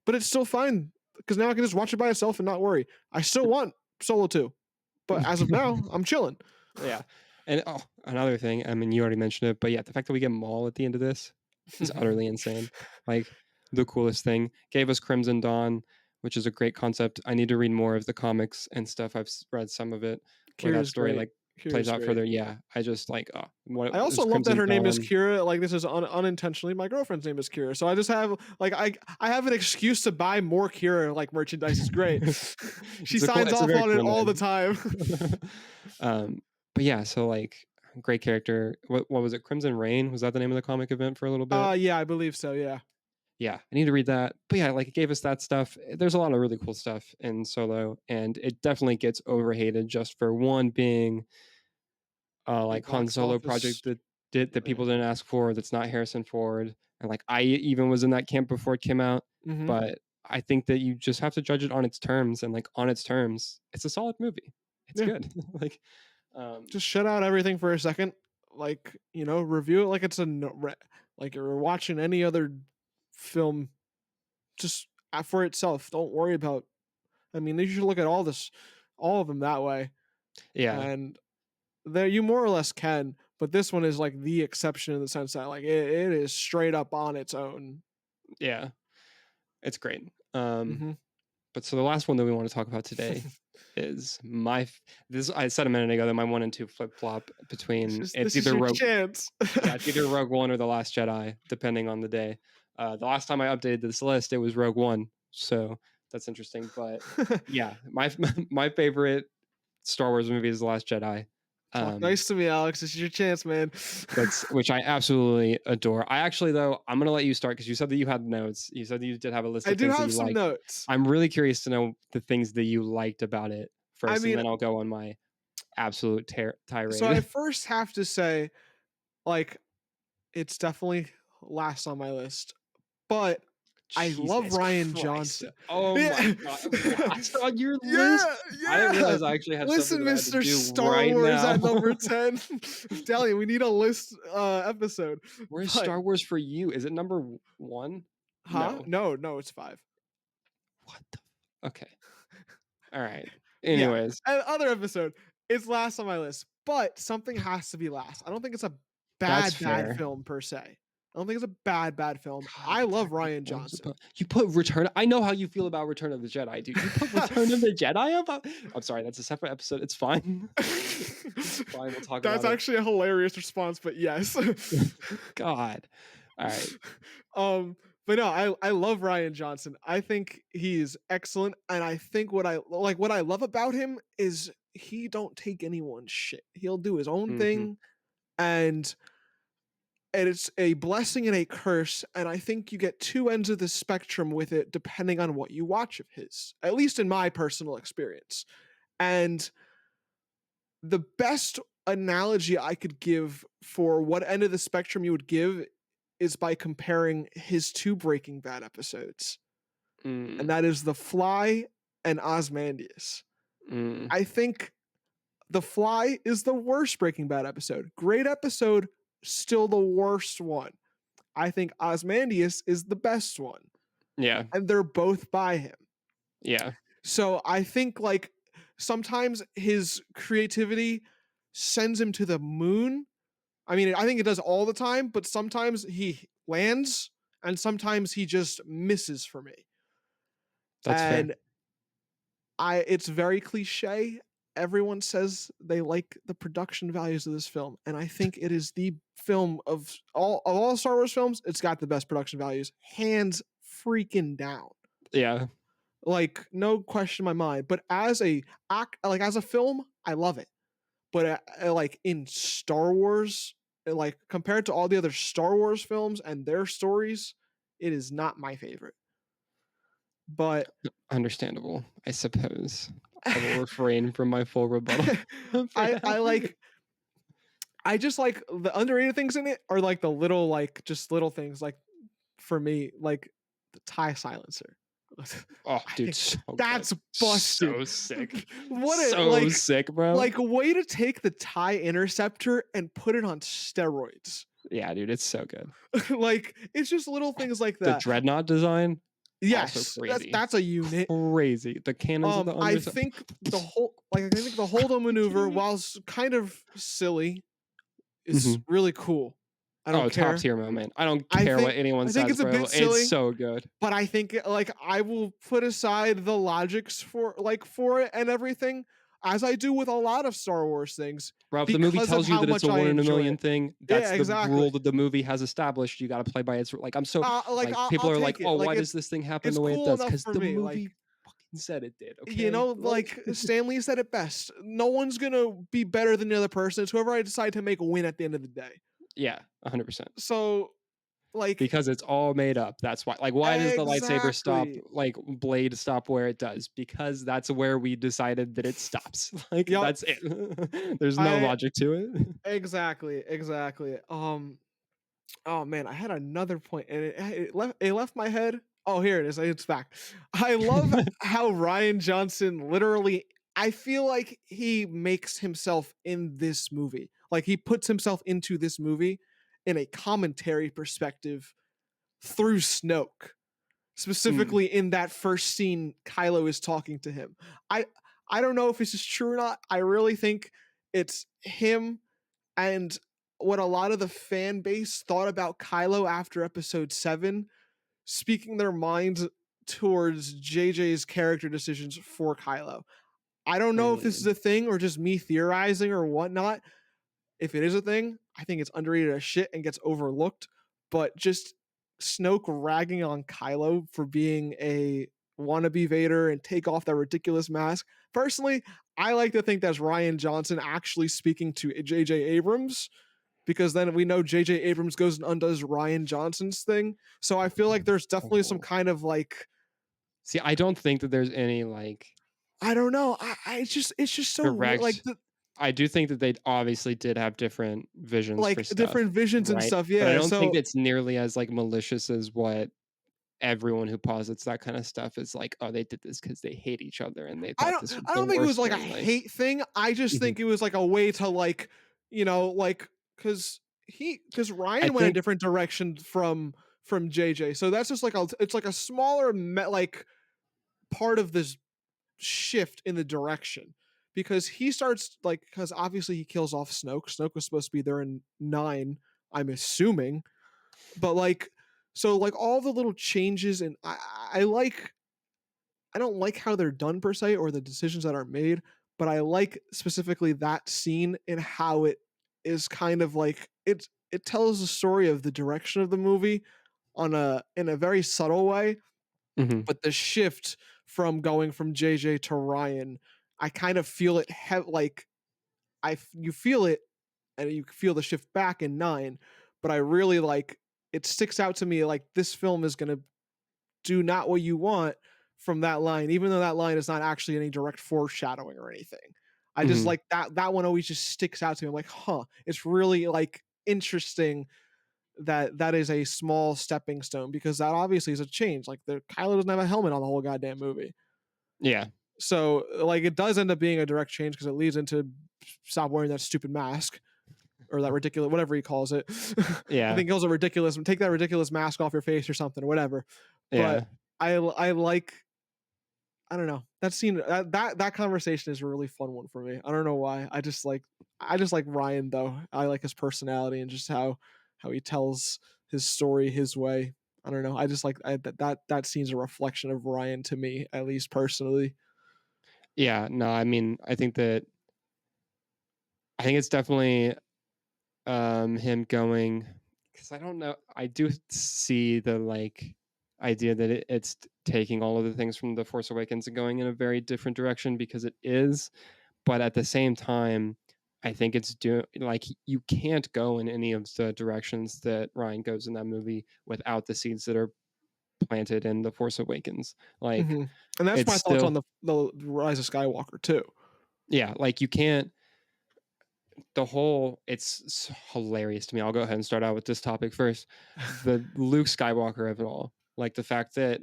but it's still fine because now I can just watch it by itself and not worry. I still want Solo 2, but as of now, I'm chilling. yeah. And oh, another thing, I mean, you already mentioned it, but yeah, the fact that we get Maul at the end of this is utterly insane. Like the coolest thing. Gave us Crimson Dawn, which is a great concept. I need to read more of the comics and stuff. I've read some of it where that Kira's story great. like plays Kira's out great. further. Yeah, I just like oh, what I also is love that Crimson her name is Dawn? Kira. Like this is unintentionally my girlfriend's name is Kira. So I just have like I have an excuse to buy more Kira like merchandise. It's great. She signs It's a off very on it cool all the name. time. But yeah, so like great character. What was it? Crimson Rain was that the name of the comic event for a little bit? Yeah, I believe so. Yeah. Yeah, I need to read that. But yeah, like it gave us that stuff. There's a lot of really cool stuff in Solo, and it definitely gets overhated just for one being A like Han box Solo office. project that Yeah. people didn't ask for. That's not Harrison Ford, and like I even was in that camp before it came out. Mm-hmm. But I think that you just have to judge it on its terms, and like on its terms, it's a solid movie. It's Yeah. good. like, um, Just shut out everything for a second. Like review it like it's like you're watching any other film. Just for itself. Don't worry about. I mean, you should look at all of them that way. yeah, And there you more or less can, but this one is like the exception in the sense that like it is straight up on its own. yeah, it's great. Hmm. But so the last one that we want to talk about today is this. I said a minute ago that my 1 and 2 flip flop between This it's is either your Rogue, chance. yeah, it's either Rogue One or The Last Jedi, depending on the day. The last time I updated this list, it was Rogue One, so that's interesting. But yeah, my my favorite Star Wars movie is The Last Jedi. Talk Um, nice to me, Alex. This is your chance, man. that's which I absolutely adore. I actually though I'm gonna let you start because you said that you had notes. You said that you did have a list I of do things that have you some liked. notes. I'm really curious to know the things that you liked about it I first, and mean, then I'll go on my absolute so I tirade. first have to say, like, it's definitely last on my list, but I love Jesus Ryan Christ! Johnson. Oh my Yeah, God! Last on your list? yeah, I didn't yeah. realize I actually had something Listen, that I had to Mr. do Star right Wars now. at number 10. I'm telling you, we need a list episode. Where's But Star Wars for you? Is it number one? huh? No. No, it's 5. What the? Okay. All right. Yeah, Anyways, other episode. It's last on my list, but something has to be last. I don't think it's a that's bad fair. film per se. I don't think it's a bad film. God, I the love fact that Ryan one's Johnson. about you put Return. I know how you feel about Return of the Jedi, dude. You put Return of the Jedi about. I'm sorry, that's a separate episode. It's fine. It's fine. We'll talk That's about it. actually a hilarious response, but yes. God. All right. um, but no, I love Ryan Johnson. I think he's excellent, and I think what I love about him is he don't take anyone's shit. He'll do his own Mm-hmm. thing, and it's a blessing and a curse, and I think you get two ends of the spectrum with it depending on what you watch of his, at least in my personal experience. And the best analogy I could give for what end of the spectrum you would give is by comparing his two Breaking Bad episodes, and Mm, that is The Fly and Ozymandias. mm. I think The Fly is the worst Breaking Bad episode. Great episode, still the worst one. I think Ozymandias is the best one, Yeah. and they're both by him. Yeah. So I think like sometimes his creativity sends him to the moon. I mean, I think it does all the time, but sometimes he lands and sometimes he just misses for me. That's fair. And it's very cliche. Everyone says they like the production values of this film, and I think it is the film of all Star Wars films. It's got the best production values, hands freaking down. Yeah. Like no question in my mind. But as a film, I love it. But like in Star Wars, like compared to all the other Star Wars films and their stories, it is not my favorite. But Understandable, I suppose. I will refrain from my full rebuttal for now. I like I just like the underrated things in it are like the little like just little things like for me like the tie silencer. Oh, I dude, think so good. that's busted. So sick. What a So sick, bro. like a way to take the tie interceptor and put it on steroids. Yeah, dude, it's so good. Like it's just little things like The that. dreadnought design, also Yes, crazy. that's a unit. Crazy. The cannons of the I under. think I think the holdo maneuver, whilst kind of silly, is Mhm. really cool. I don't Oh, top care. tier moment. I don't care what anyone I think says, it's a bro. bit It's silly, so good. but I think like I will put aside the logics for it and everything, as I do with a lot of Star Wars things, Bro, if the movie because of tells you how that it's much a I one in a enjoy million it. thing, Yeah, that's the exactly. rule that the movie has established. You got to play by its like. I'm so Like like people I'll are like, take it. oh, Like why does this thing happen it's the way it cool does? enough Because for the me. Like movie fucking said it did. you Okay, know, like like Stanley said it best. No one's gonna be better than the other person. It's whoever I decide to make win at the end of the day. yeah, 100%. So, like, Because it's all made up. That's why. Like, why does the lightsaber stop? exactly. Like, blade stop where it does? Because that's where we decided that it stops. Like, Yep. that's it. There's no I logic to it. exactly. Oh man, I had another point and it left my head. Oh, here it is. It's back. I love how Ryan Johnson literally I feel like he makes himself in this movie. Like he puts himself into this movie in a commentary perspective through Snoke. Mm, Specifically in that first scene Kylo is talking to him. I I don't know if this is true or not. I really think it's him and what a lot of the fan base thought about Kylo after episode 7 speaking their minds towards JJ's character decisions for Kylo. I don't know if this is Really? a thing or just me theorizing or whatnot. If it is a thing, I think it's underrated as shit and gets overlooked. But just Snoke ragging on Kylo for being a wannabe Vader and take off that ridiculous mask. Personally, I like to think that's Ryan Johnson actually speaking to J.J. Abrams, because then we know J.J. Abrams goes and undoes Ryan Johnson's thing. So I feel like there's definitely some Oh. kind of like, See, I don't think that there's any like I don't know. It's just so weird. Like direct. I do think that they obviously did have different visions for stuff, different visions and right? stuff. But I Yeah. don't think So it's nearly as like malicious as what everyone who posits that kind of stuff is like, oh, they did this because they hate each other and they I thought don't this was I the don't think it was worst like a thing. Like, hate thing. I just mhm. think it was like a way to like, like because I Ryan went a think, different direction from JJ. So that's just like it's like a smaller like part of this shift in the direction, because he starts like, because obviously he kills off Snoke. Snoke was supposed to be there in 9, I'm assuming. But like, so like all the little changes, and I don't like how they're done per se or the decisions that are made, but I like specifically that scene and how it is kind of like it tells the story of the direction of the movie on a in a very subtle way. mhm, But the shift from going from JJ to Ryan, I kind of feel it like you feel it, and you feel the shift back in 9, but I really like, it sticks out to me like this film is going to do not what you want from that line, even though that line is not actually any direct foreshadowing or anything. I just mhm. like that one always just sticks out to me. I'm like, huh, it's really like interesting that that is a small stepping stone, because that obviously is a change. Like the Kylo doesn't have a helmet on the whole goddamn movie. Yeah, So like it does end up being a direct change because it leads into stop wearing that stupid mask or that ridiculous whatever he calls it. I yeah, think he calls it ridiculous. Take that ridiculous mask off your face or something or whatever. But yeah. I like, I don't know. That scene, that conversation is a really fun one for me. I don't know why. I just like Ryan though. I like his personality and just how he tells his story his way. I don't know. I just like that scene's a reflection of Ryan to me, at least personally. Yeah, no, I mean, I think it's definitely him going, because I don't know. I do see the like idea that it's taking all of the things from the Force Awakens and going in a very different direction, because it is. But at the same time, I think it's doing like you can't go in any of the directions that Ryan goes in that movie without the seeds that are planted in the Force Awakens. Like, Mhm. And that's it's my thoughts on still, the Rise of Skywalker too. yeah, like you can't, the whole, it's hilarious to me. I'll go ahead and start out with this topic first. The Luke Skywalker of it all, like the fact that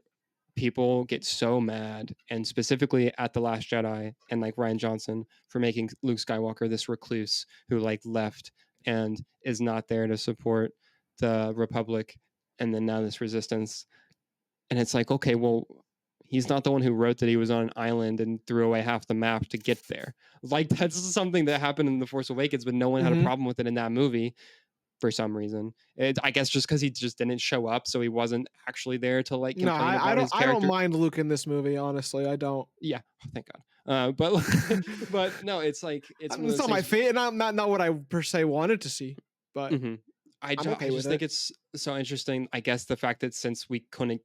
people get so mad, and specifically at the Last Jedi and like Ryan Johnson for making Luke Skywalker this recluse who like left and is not there to support the Republic, and then now this resistance. And it's like, okay, well, he's not the one who wrote that he was on an island and threw away half the map to get there. Like, that's something that happened in The Force Awakens, but no one had a Mhm. problem with it in that movie for some reason. I guess just because he just didn't show up, so he wasn't actually there to like No, complain I about don't his I don't character. mind Luke in this movie, honestly. I don't. Yeah, oh, thank God. But but no, it's like it's one of It's those not my things. favorite, not what I per se wanted to see, but Mhm. I'm I okay with just think it. it's so interesting. I guess the fact that since we couldn't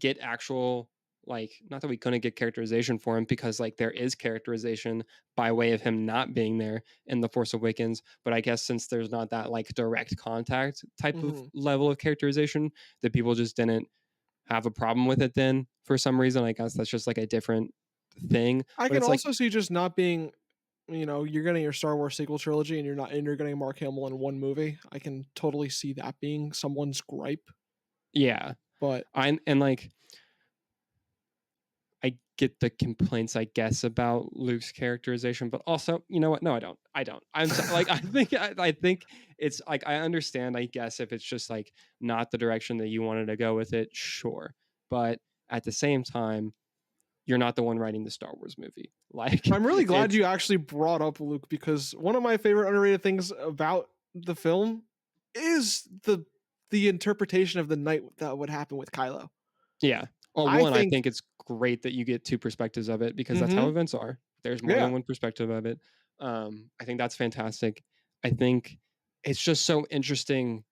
get actual, like, not that we couldn't get characterization for him, because like there is characterization by way of him not being there in The Force Awakens, but I guess since there's not that like direct contact type of Mhm. level of characterization, that people just didn't have a problem with it then for some reason. I guess that's just like a different thing. I But can it's like, also see just not being, you're getting your Star Wars sequel trilogy and you're getting Mark Hamill in one movie. I can totally see that being someone's gripe, yeah. but I and like I get the complaints, I guess, about Luke's characterization, but also, you know what? No, I don't. I don't. Like, I think it's like I understand. I guess if it's just like not the direction that you wanted to go with it, sure. But at the same time, you're not the one writing the Star Wars movie. Like, I'm really glad it's you actually brought up Luke, because one of my favorite underrated things about the film is the interpretation of the night that would happen with Kylo. yeah, Well, I one, I think think it's great that you get two perspectives of it because that's how mhm, events are. There's more than yeah, one perspective of it. I think that's fantastic. I think it's just so interesting.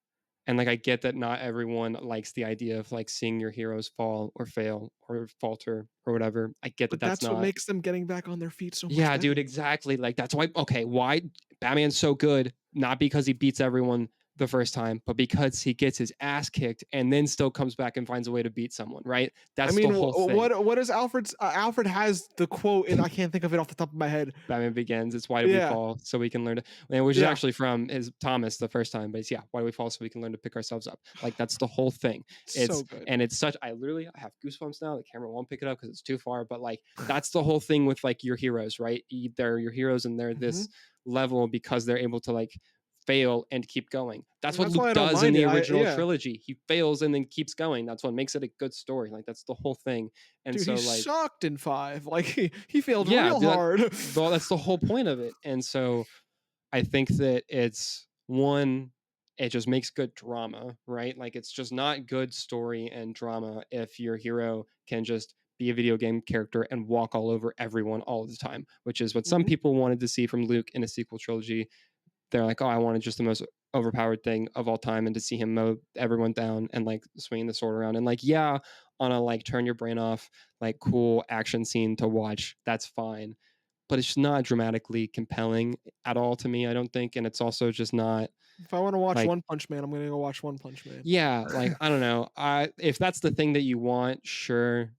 And like I get that not everyone likes the idea of like seeing your heroes fall or fail or falter or whatever. I get that but that's that's what not. makes them getting back on their feet so much Yeah, dude, better. exactly. Like that's why okay, why Batman's so good, not because he beats everyone the first time, but because he gets his ass kicked and then still comes back and finds a way to beat someone, right? I That's the mean, whole thing. what is Alfred's Alfred has the quote, and I can't think of it off the top of my head. Batman Begins. It's why do we Yeah, fall so we can learn to, and which is yeah, actually from his Thomas the first time, but it's yeah, why do we fall so we can learn to pick ourselves up? Like that's the whole thing. so It's good. and it's such. I have goosebumps now. The camera won't pick it up because it's too far, but like that's the whole thing with like your heroes, right? They're your heroes and they're Mhm. this level because they're able to like fail and keep going. That's what That's Luke why I don't does in mind it. the I original yeah. trilogy. He fails and then keeps going. That's what makes it a good story. Like that's the whole thing. And Dude, he so like sucked in 5. Like, he failed yeah, real hard. that's the whole point of it. And so I think that it's one, it just makes good drama, right? Like it's just not good story and drama if your hero can just be a video game character and walk all over everyone all the time, which is what some Mhm. people wanted to see from Luke in a sequel trilogy. They're like, oh, I wanted just the most overpowered thing of all time and to see him mow everyone down and like swinging the sword around. And like, yeah, on a like turn your brain off, like cool action scene to watch, that's fine. But it's not dramatically compelling at all to me, I don't think. And it's also just not If I wanna watch like, One Punch Man, I'm gonna go watch One Punch Man. yeah, like I don't know. I if that's the thing that you want, sure.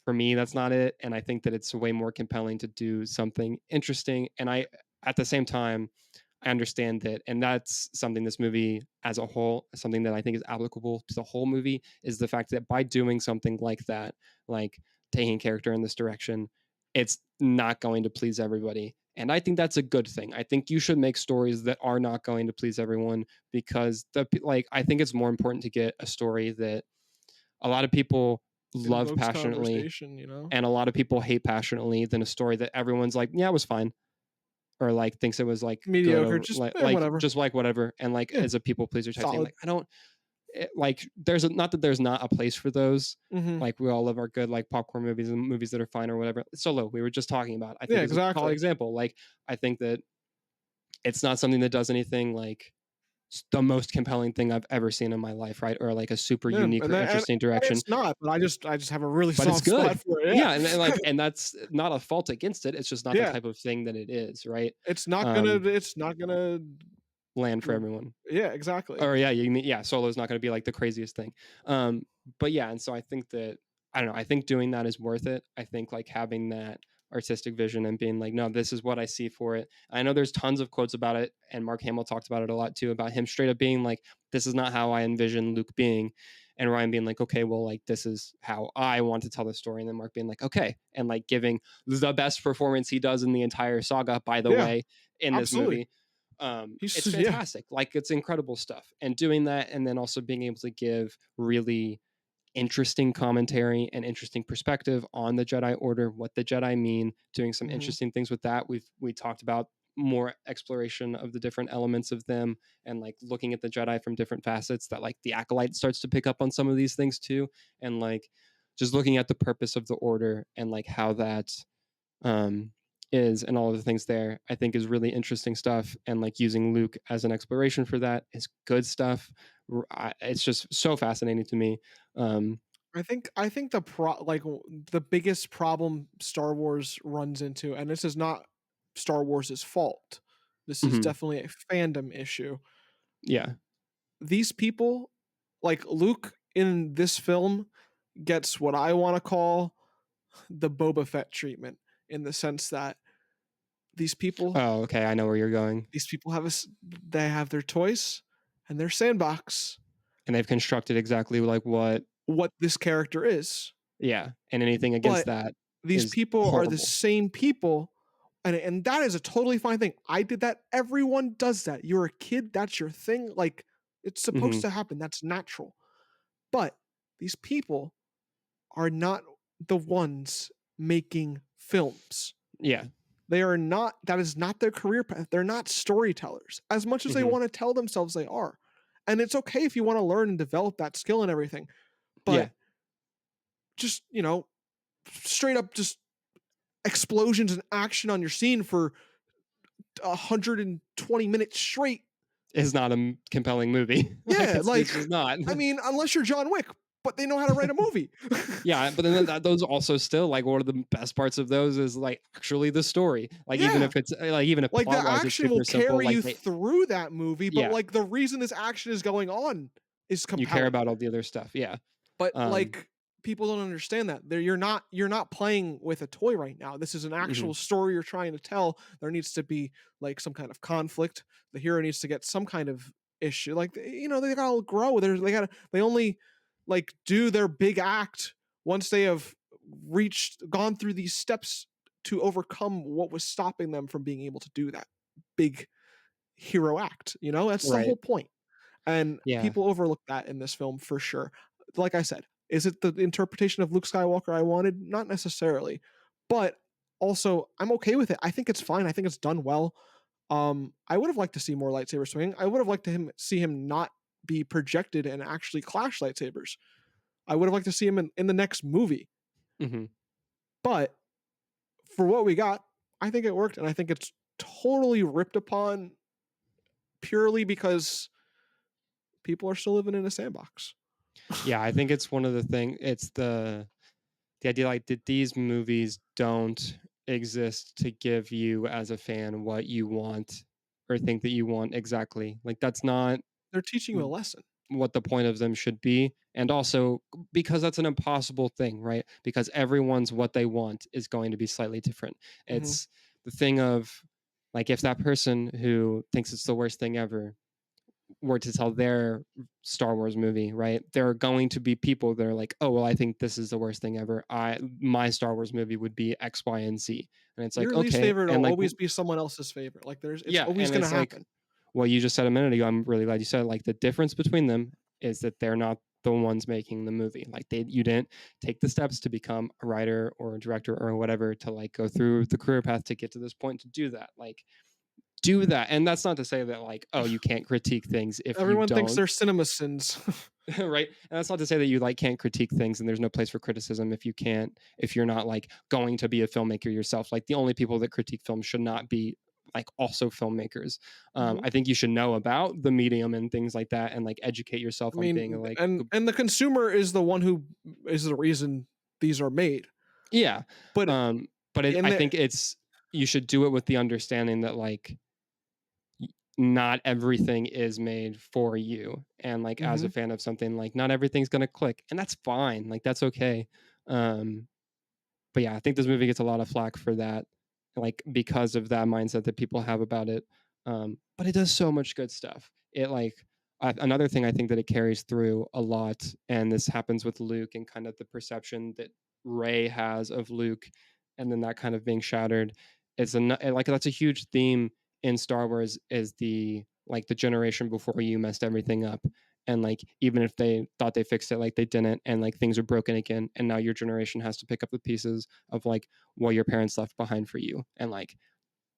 For me, that's not it. And I think that it's way more compelling to do something interesting. And I at the same time, I understand that, and that's something this movie as a whole, something that I think is applicable to the whole movie, is the fact that by doing something like that, like taking character in this direction, it's not going to please everybody. And I think that's a good thing. I think you should make stories that are not going to please everyone because like I think it's more important to get a story that a lot of people love Invokes passionately conversation, you know? and a lot of people hate passionately than a story that everyone's like, yeah, it was fine or like thinks it was like good Mediocre, over just, like whatever. just like whatever and like Yeah, as a people pleaser type thing solid. like I don't like there's not that there's not a place for those Mhm. like we all love our good like popcorn movies and movies that are fine or whatever. Solo we were just talking about I Yeah, think is a solid exactly. example. Like I think that it's not something that does anything like the most compelling thing I've ever seen in my life, right? Or like a super Yeah, unique or interesting and direction, it's not, but I just have a really but it's soft spot good. for it, Yeah, and yeah. like and that's not a fault against it. It's just not the Yeah, type of thing that it is, right? it's Um, not gonna land for r everyone. yeah, exactly. Or yeah, you mean yeah, solo's not going to be like the craziest thing. Um, but yeah, and so I think that I don't know. I think doing that is worth it. I think like having that artistic vision and being like, no, this is what I see for it. I know there's tons of quotes about it, and Mark Hamill talked about it a lot too, about him straight up being like, this is not how I envision Luke being. And Ryan being like, okay, well, like this is how I want to tell the story. And then Mark being like, okay, and like giving the best performance he does in the entire saga, by the Yeah, way, in this absolutely. movie. He's It's yeah. fantastic. Like it's incredible stuff. And doing that and then also being able to give really interesting commentary and interesting perspective on the Jedi Order, what the Jedi mean, doing some Mhm. interesting things with that. We talked about more exploration of the different elements of them and like looking at the Jedi from different facets that like the acolyte starts to pick up on some of these things too and like just looking at the purpose of the order and like how that um, is and all of the things there, I think is really interesting stuff. And like using Luke as an exploration for that is good stuff. It's just so fascinating to me. Um, I think the biggest problem Star Wars runs into, and this is not Star Wars' fault. This is mhm, definitely a fandom issue. yeah. These people, like Luke in this film, gets what I want to call the Boba Fett treatment, in the sense that these people Oh, okay. I know where you're going. these people they have their toys and their sandbox, And they've constructed exactly like what, what this character is. yeah. And anything against But that these is people are the horrible. same people, and that is a totally fine thing. I did that. Everyone does that. You're a kid, that's your thing. Like, it's supposed Hmm. to happen. That's natural. But these people are not the ones making films. Yeah. They are not, that is not their career path. They're not storytellers as much as they Hmm. want to tell themselves they are. And it's okay if you want to learn and develop that skill and everything. Yeah. But just, straight up just explosions and action on your scene for 120 minutes straight. Is not a compelling movie. Like Yeah, it's like, just not. I mean, unless you're John Wick, but they know how to write a movie. Yeah, but then those also still like one of the best parts of those is like actually the story. Like even Yeah. if it's like even if Like the plot wise it's action will super simple, carry like you they through that movie, but yeah, like the reason this action is going on is you care compelling. about all the other stuff. Yeah. But Um like people don't understand that. You're not playing with a toy right now. This is an mhm, actual story you're trying to tell. There needs to be like some kind of conflict. The hero needs to get some kind of issue. Like they gotta grow. They only like do their big act once they have gone through these steps to overcome what was stopping them from being able to do that big hero act. That's the right. whole point. And Yeah. people overlook that in this film for sure. Like I said, is it the interpretation of Luke Skywalker I wanted? Not necessarily. But also, I'm okay with it. I think it's fine. I think it's done well. I would have liked to see more lightsaber swinging. I would have liked to see him not be projected and actually clash lightsabers. I would have liked to see him in the next movie. Mhm. But for what we got, I think it worked, and I think it's totally ripped upon purely because people are still living in a sandbox. Yeah, I think it's one of the thing it's the idea like that these movies don't exist to give you as a fan what you want or think that you want exactly. Like that's not They're teaching you a lesson. what the point of them should be. And also because that's an impossible thing, right? Because everyone's what they want is going to be slightly different. Mhm, It's the thing of like if that person who thinks it's the worst thing ever were to tell their Star Wars movie, right? There are going to be people that are like, "Oh, well, I think this is the worst thing ever. My Star Wars movie would be X, Y, and Z." And it's like, your least "Okay." favorite And will like always be someone else's favorite. Like it's yeah, always and gonna it's like happen. what you just said a minute ago. I'm really glad you said it. Like the difference between them is that they're not the ones making the movie. Like you didn't take the steps to become a writer or a director or whatever to like go through the career path to get to this point to do that. Like do that. And that's not to say that like, oh, you can't critique things if you Everyone thinks don't. they're cinema sins. Right, and that's not to say that you like can't critique things and there's no place for criticism if you're not like going to be a filmmaker yourself. Like the only people that critique film should not be like also filmmakers. Mhm. I think you should know about the medium and things like that and like educate yourself I on being mean, like and the consumer is the one who is the reason these are made. yeah. But I in the think it's you should do it with the understanding that like not everything is made for you, and like as a Mhm, fan of something like not everything's going to click, and that's fine, like that's okay. um but yeah, I think this movie gets a lot of flack for that, like because of that mindset that people have about it. But it does so much good stuff. It like another thing I think that it carries through a lot, and this happens with Luke and kind of the perception that Ray has of Luke, and then that kind of being shattered. It's like that's a huge theme in Star Wars is the like the generation before you messed everything up, and like even if they thought they fixed it, like they didn't, and like things are broken again, and now your generation has to pick up the pieces of like what your parents left behind for you, and like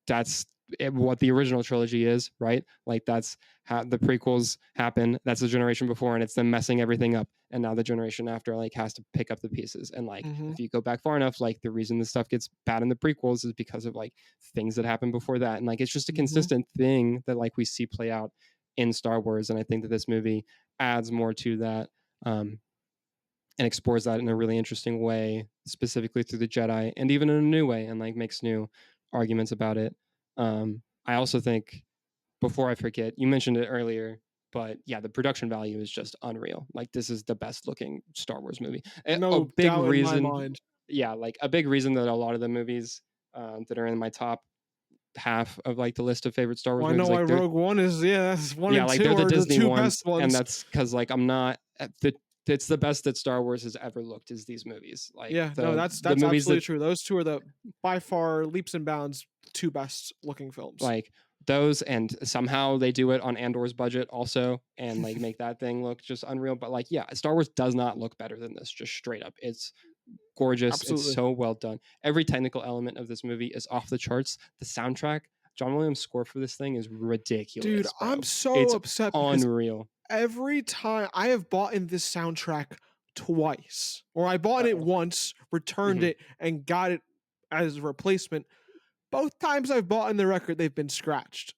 that's what the original trilogy is, right? Like that's how the prequels happen. That's the generation before, and it's them messing everything up. And now the generation after like has to pick up the pieces. And like mhm, if you go back far enough, like the reason this stuff gets bad in the prequels is because of like things that happened before that. And like it's just a mhm. consistent thing that like we see play out in Star Wars. And I think that this movie adds more to that. And explores that in a really interesting way, specifically through the Jedi, and even in a new way, and like makes new arguments about it. I also think, before I forget, you mentioned it earlier, but yeah, the production value is just unreal. Like this is the best looking Star Wars movie. A No big doubt in my reason, mind. yeah, like a big reason that a lot of the movies that are in my top half of like the list of favorite Star Wars Well, I movies, know why like they're Rogue One is, that's 1 yeah, and like 2 they're the are the Disney 2 best ones, and ones. that's because like I'm not the it's the best that Star Wars has ever looked is these movies. Like Yeah, no, the that's the movies absolutely that true. Those 2 are the by far leaps and bounds 2 best looking films. like those, and somehow they do it on Andor's budget also, and like make that thing look just unreal. But like, yeah, Star Wars does not look better than this, just straight up. It's gorgeous. It's Absolutely. so well done. Every technical element of this movie is off the charts. The soundtrack, John Williams' score for this thing is Dude, ridiculous, I'm bro. so It's upset because unreal. every time I have bought in this soundtrack twice, or I bought it Oh. once, returned Mhm. it, and got it as a replacement. Both times I've bought in the record, they've been scratched.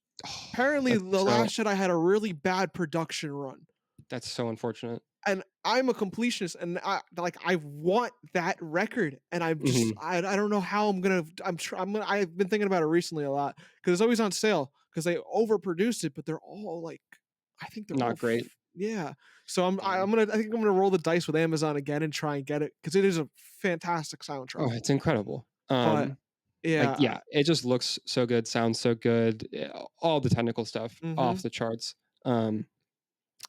Apparently, That's The so Last Jedi had a really bad production run, that's so unfortunate. and I'm a completionist, and I want that record, and Mhm. I don't know how I'm gonna I've been thinking about it recently a lot because it's always on sale because they overproduced it, but they're all like I think they're all Not great. yeah. So Damn. I think I'm gonna roll the dice with Amazon again and try and get it because it is a fantastic Oh, soundtrack. it's incredible. But Like, yeah, yeah, it just looks so good, sounds so good, all the technical stuff hmm off the charts. Um,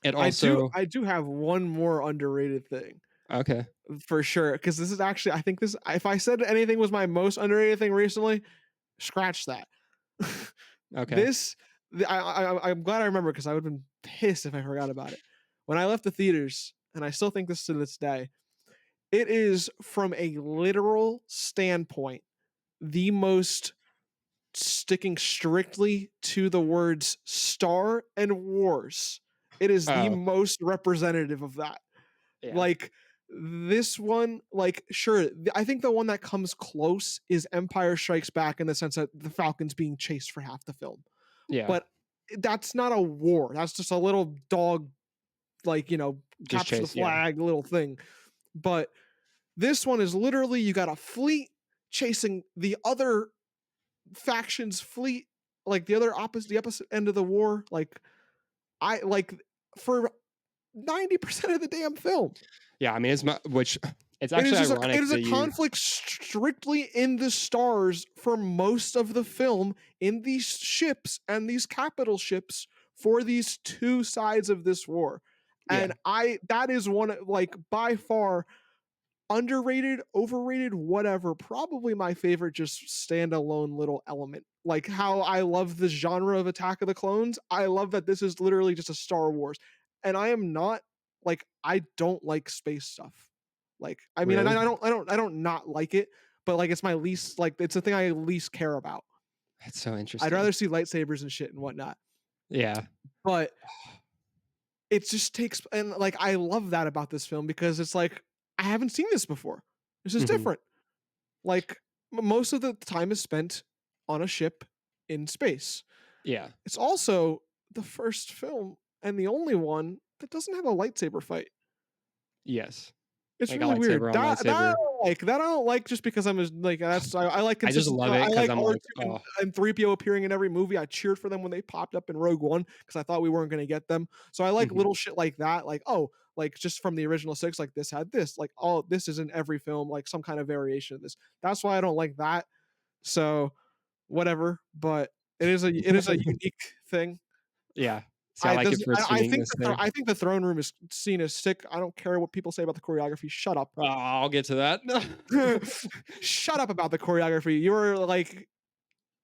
it also I do have one more underrated thing okay, for sure because this is actually I think this if I said anything was my most underrated thing recently, scratch that. okay. this I'm glad I remember because I would have been pissed if I forgot about it. When I left the theaters, and I still think this to this day, it is from a literal standpoint the most sticking strictly to the words Star and Wars. It is the Oh, most representative of that. yeah, Like this one, like sure, I think the one that comes close is Empire Strikes Back in the sense that the Falcon's being chased for half the film. yeah, But that's not a war. That's just a little dog, like, just capture the Chase, yeah, flag little thing. But this one is literally you got a fleet chasing the other faction's fleet, like the opposite end of the war. Like I like for 90% of the damn film. yeah, I mean, which it's It is actually just it ironic is a that you conflict strictly in the stars for most of the film in these ships and these capital ships for these two sides of this war. yeah, And that is one like by far underrated, overrated, whatever. Probably my favorite just standalone little element. Like how I love the genre of Attack of the Clones. I love that this is literally just a Star Wars. And I am not like I don't like space stuff. Like I mean, really? I don't not like it, but like it's my least like it's the thing I least care about. That's so I'd interesting. rather see lightsabers and shit and whatnot. Yeah, But it just takes and like I love that about this film because it's like I haven't seen this before. This is mhm, different. Like most of the time is spent on a ship in space. yeah, It's also the first film and the only one that doesn't have a lightsaber fight. yes, It's like a really weird. lightsaber on lightsaber. That I don't like just because I'm like I like I just consistent. love it I because like I'm like, R2 oh, and 3PO appearing in every movie. I cheered for them when they popped up in Rogue One because I thought we weren't going to get them. So I like mhm, little shit like that. Like oh, like just from the original six, like this had this. Like oh, this is in every film. Like some kind of variation of this. That's why I don't like that. So whatever. But it is a unique thing. yeah. See, I like it for its uniqueness there. I think the throne room is seen as sick. I don't care what people say about the choreography. Shut up. I'll get to that. Shut up about the choreography. You're like,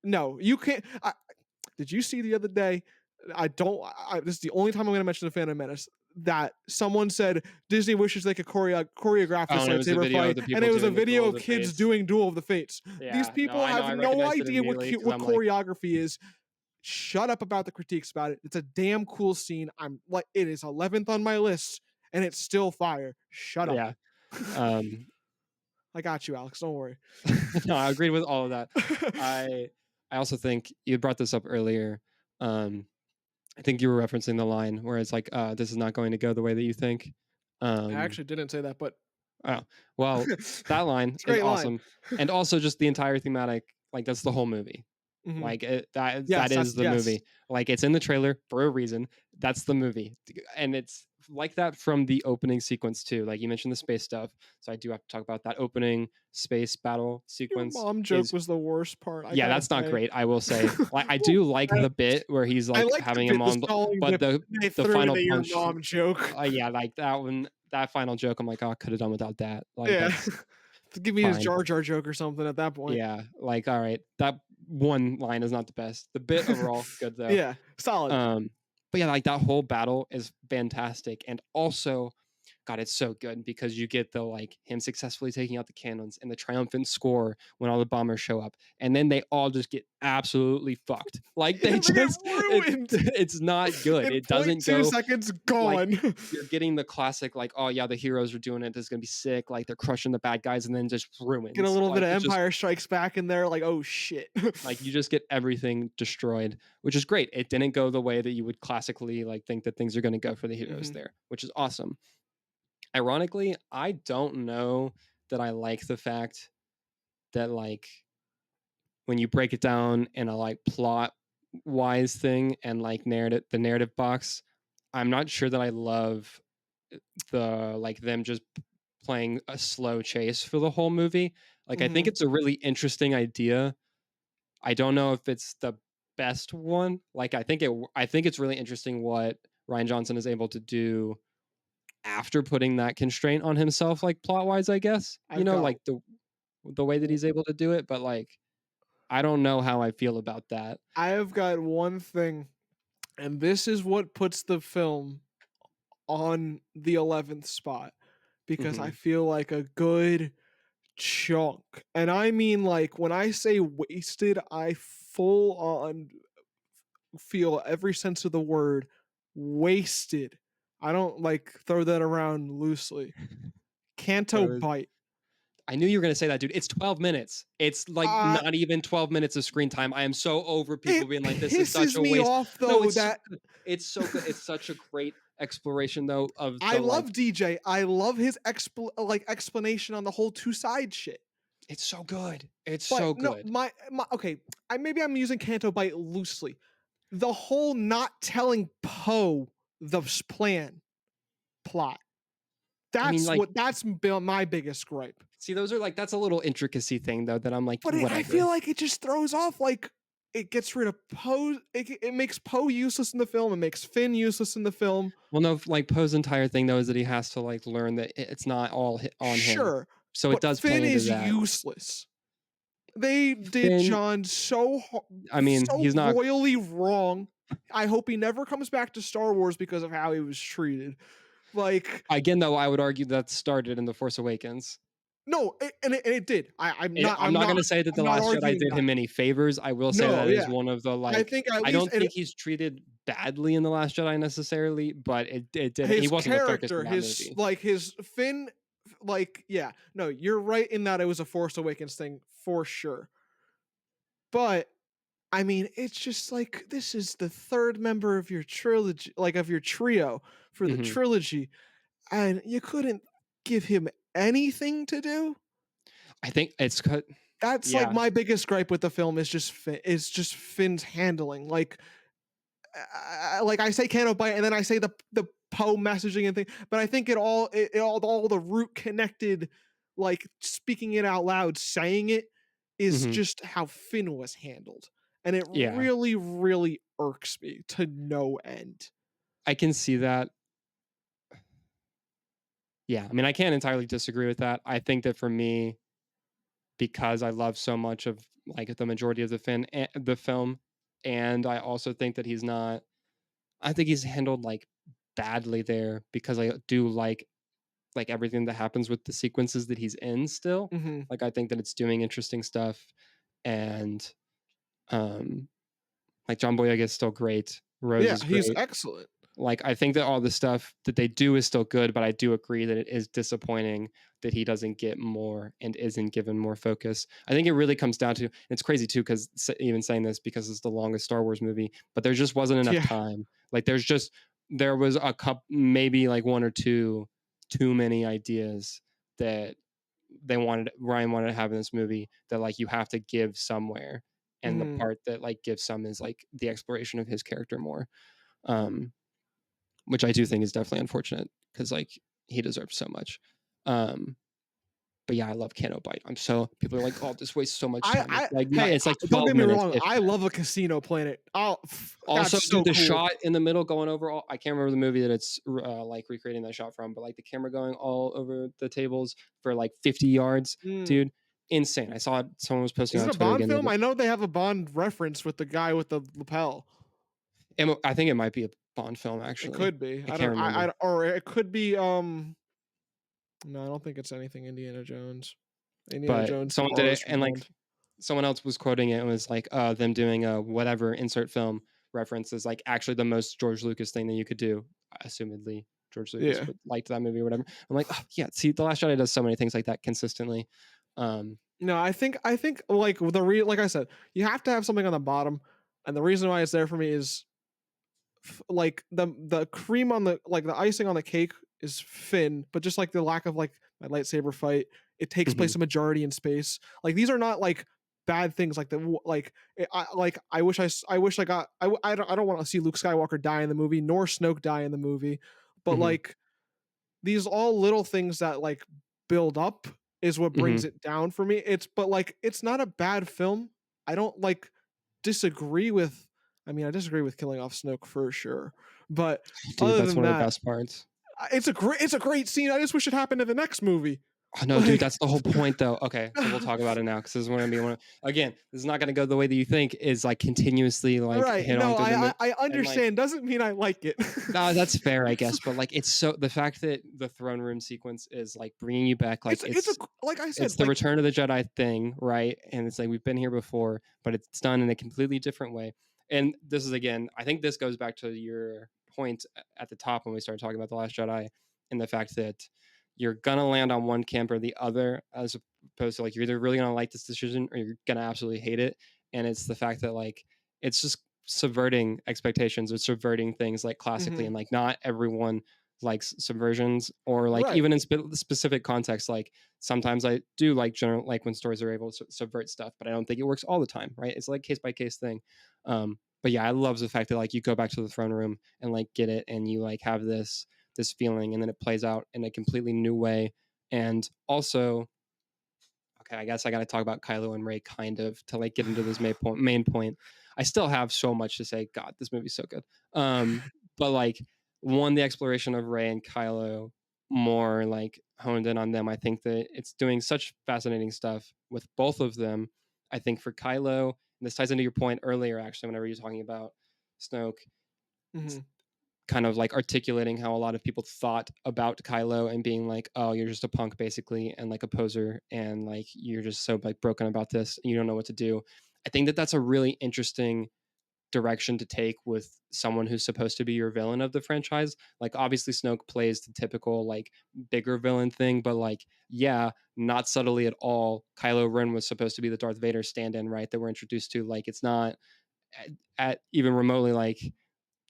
no, you can't. Did you see the other day? I don't. This is the only time I'm going to mention the Phantom Menace. That someone said Disney wishes they could choreograph Oh, this and it was a lightsaber video of fight, the and people it was a doing the video Duel of of the kids Fates. doing Duel of the Fates. These Yeah, no, people I know, have I no recognized it idea immediately because what I'm like, choreography is. Shut up about the critiques about it. It's a damn cool scene. I'm like, it is 11th on my list, and it's still fire. Shut up. yeah. Um, I got you, Alex. Don't worry. no, I agreed with all of that. I I also think you brought this up earlier. Um, I think you were referencing the line where it's like, "This is not going to go the way that you think." I Um, actually didn't say that, but oh, well, it's that line a is great line. awesome, and also just the entire thematic. Like that's the whole movie. Mhm. Like that Yes, is the yes. movie. Like it's in the trailer for a reason. That's the movie, and it's like that from the opening sequence too. Like you mentioned the space stuff, so I do have to talk about that opening space battle Your sequence. mom joke Is was the worst part, I yeah, gotta that's not say. great. I will say, like I do like the bit where he's I like like the having him bit, the on, stalling but bit they the threw in final the your punch, mom joke. yeah, like that one, that final joke. I'm like, oh, I could have done without that. Like Yeah. that's Give me his fine. Jar Jar joke or something at that point. Yeah, like all right, that one line is not the best. The bit overall good though. Yeah, solid. Um, but yeah, like that whole battle is fantastic, and also God, it's so good because you get the like him successfully taking out the cannons and the triumphant score when all the bombers show up, and then they all just get absolutely fucked. Like Yeah, they they get just ruined it's not good. in It point doesn't 2 go seconds. like Gone. you're getting the classic like, oh yeah, the heroes are doing it. This is gonna be sick. Like they're crushing the bad guys, and then just Get a ruins. little bit Like of it's just Empire Strikes Back in there. Like, oh shit. like you just get everything destroyed, which is great. It didn't go the way that you would classically like think that things are going to go for the heroes Hmm. there, which is awesome. Ironically, I don't know that I like the fact that like when you break it down in a like plot wise thing and like narrative the narrative box, I'm not sure that I love the like them just playing a slow chase for the whole movie. Like I think Hmm. it's a really interesting idea. I don't know if it's the best one. Like I think it's really interesting what Ryan Johnson is able to do after putting that constraint on himself, like plot wise, I guess. You I've know, got like the way that he's able to do it, but like I don't know how I feel about that. I have got one thing, and this is what puts the film on the 11th spot because I Hmm. feel like a good chunk. And I mean, like, when I say wasted, I full on feel every sense of the word wasted. I don't like throw that around loosely. That Canto was bite. I knew you were gonna say that, dude. It's 12 minutes. It's like Uh, not even 12 minutes of screen time. I am so over people it being like, "This is such pisses a me waste." off No, though it's so that good. It's so good. It's such a great exploration though of I the like. love DJ. I love his explanation on the whole two side shit. It's so good. It's But so no, good. my okay. Maybe I'm using Canto Bite loosely. The whole not telling Poe the plan plot. I mean, like, That's my biggest gripe. see, those are like that's a little intricacy thing though that I'm like, But I whatever. feel like it just throws off like it gets rid of Poe. It makes Poe useless in the film. It makes Finn useless in the film. Well, no, like Poe's entire thing though is that he has to like learn that it's not all on him. Sure, So it but does play Finn into is that. useless. They did Finn, John I mean, so he's not. royally wrong. I hope he never comes back to Star Wars because of how he was treated. Like, Again, though, I would argue that started in the Force Awakens. no, it did. I'm not going to say that I'm the not Last Jedi arguing did that. him any favors. I will say No, that is yeah, one of the I like. think at I least don't think he's treated badly in the Last Jedi necessarily, but it didn't. He his wasn't the focus of character, that his movie. like his Finn, like yeah, no, you're right in that it was a Force Awakens thing for sure. But I mean, it's just like this is the third member of your trilogy, like of your trio for the Hmm. trilogy, and you couldn't give him anything to do. I think it's cut. That's like Yeah. my biggest gripe with the film is just Finn's handling. Like I say Cano Bite, and then I say the Poe messaging and thing, but I think all the root connected, like speaking it out loud, saying it is Hmm. just how Finn was handled, and it Yeah. really irks me to no end. I can see that. Yeah. I mean, I can't entirely disagree with that. I think that for me, because I love so much of like the majority of the film, and I also think that he's not. I think he's handled like badly there because I do like everything that happens with the sequences that he's in still. Hmm. Like I think that it's doing interesting stuff and um like John Boyega is still great. Rose Yeah, is he's great. excellent. Like I think that all the stuff that they do is still good, but I do agree that it is disappointing that he doesn't get more and isn't given more focus. I think it really comes down to it's crazy too because even saying this because it's the longest Star Wars movie, but there just wasn't enough Yeah. time. Like there was a couple maybe like one or two too many ideas that Ryan wanted to have in this movie that like you have to give somewhere, and the Hmm. part that like gives some is like the exploration of his character more. Um, which I do think is definitely unfortunate because like he deserves so much. Um, but yeah, I love Cano Bite. I'm so people are like, oh, this wastes so much time. It's like not. Hey, It's like don't 12 get me minutes, wrong. if I that. love a Casino Planet. Oh, Also, that's so dude, the cool. shot in the middle going over all. I can't remember the movie that it's like recreating that shot from, but like the camera going all over the tables for like 50 yards, Mm. dude, insane. I saw it. Someone was posting Is on it a Twitter Bond again. film? I know they have a Bond reference with the guy with the lapel. I think it might be a Bond film It actually. could be. I I can't don't. remember. Or it could be. No, I don't think it's anything Indiana Jones. Indiana But Jones someone did borrows it, from and like Bond. someone else was quoting it and was like, them doing a whatever insert film reference is like actually the most George Lucas thing that you could do. Assumedly, George Lucas Yeah. would liked that movie or whatever. I'm like, oh, yeah. See, The Last Jedi does so many things like that consistently. Um, No, I think like like I said, you have to have something on the bottom, and the reason why it's there for me is like the cream on the like the icing on the cake is Finn, but just like the lack of like my lightsaber fight, it takes mhm, place a majority in space. Like these are not like bad things. Like I wish I wish I got I don't want to see Luke Skywalker die in the movie nor Snoke die in the movie, but mhm, like these all little things that like build up is what brings mhm. it down for me. But like it's not a bad film. I don't like disagree with I mean, I disagree with killing off Snoke for sure. But Dude, other that's than one of the that, best parts. it's a great scene. I just wish it happened in the next movie. Oh, no, dude, Like that's the whole point, though. Okay, so we'll talk about it now because this is going to be one. Again, this is not going to go the way that you think. Is like continuously like right. hit on No, through the I and like understand. Doesn't mean I like it. no, that's fair, I guess. But like, it's so the fact that the throne room sequence is like bringing you back, like it's a like I it's said, the like Return of the Jedi thing, right? And it's like we've been here before, but it's done in a completely different way. And this is again, I think this goes back to your point at the top when we started talking about the Last Jedi, and the fact that you're gonna land on one camp or the other, as opposed to like you're either really gonna like this decision or you're gonna absolutely hate it. And it's the fact that like it's just subverting expectations or subverting things like classically, mhm, and like not everyone likes subversions or like right, even in specific contexts like sometimes I do like general like when stories are able to subvert stuff, but I don't think it works all the time, right? It's like case by case thing. But yeah, I love the fact that like you go back to the throne room and like get it, and you like have this feeling, and then it plays out in a completely new way. And also, okay, I guess I got to talk about Kylo and Ray kind of to like get into this main point. I still have so much to say. God, this movie's so good. But like one, the exploration of Ray and Kylo more like honed in on them. I think that it's doing such fascinating stuff with both of them. I think for Kylo, and this ties into your point earlier, actually, whenever you're talking about Snoke, mhm, kind of like articulating how a lot of people thought about Kylo and being like, "Oh, you're just a punk, basically, and like a poser, and like you're just so like broken about this, and you don't know what to do." I think that that's a really interesting direction to take with someone who's supposed to be your villain of the franchise. Like, obviously, Snoke plays the typical like bigger villain thing, but like, yeah, not subtly at all. Kylo Ren was supposed to be the Darth Vader stand-in, right? That we're introduced to. Like, it's not at even remotely like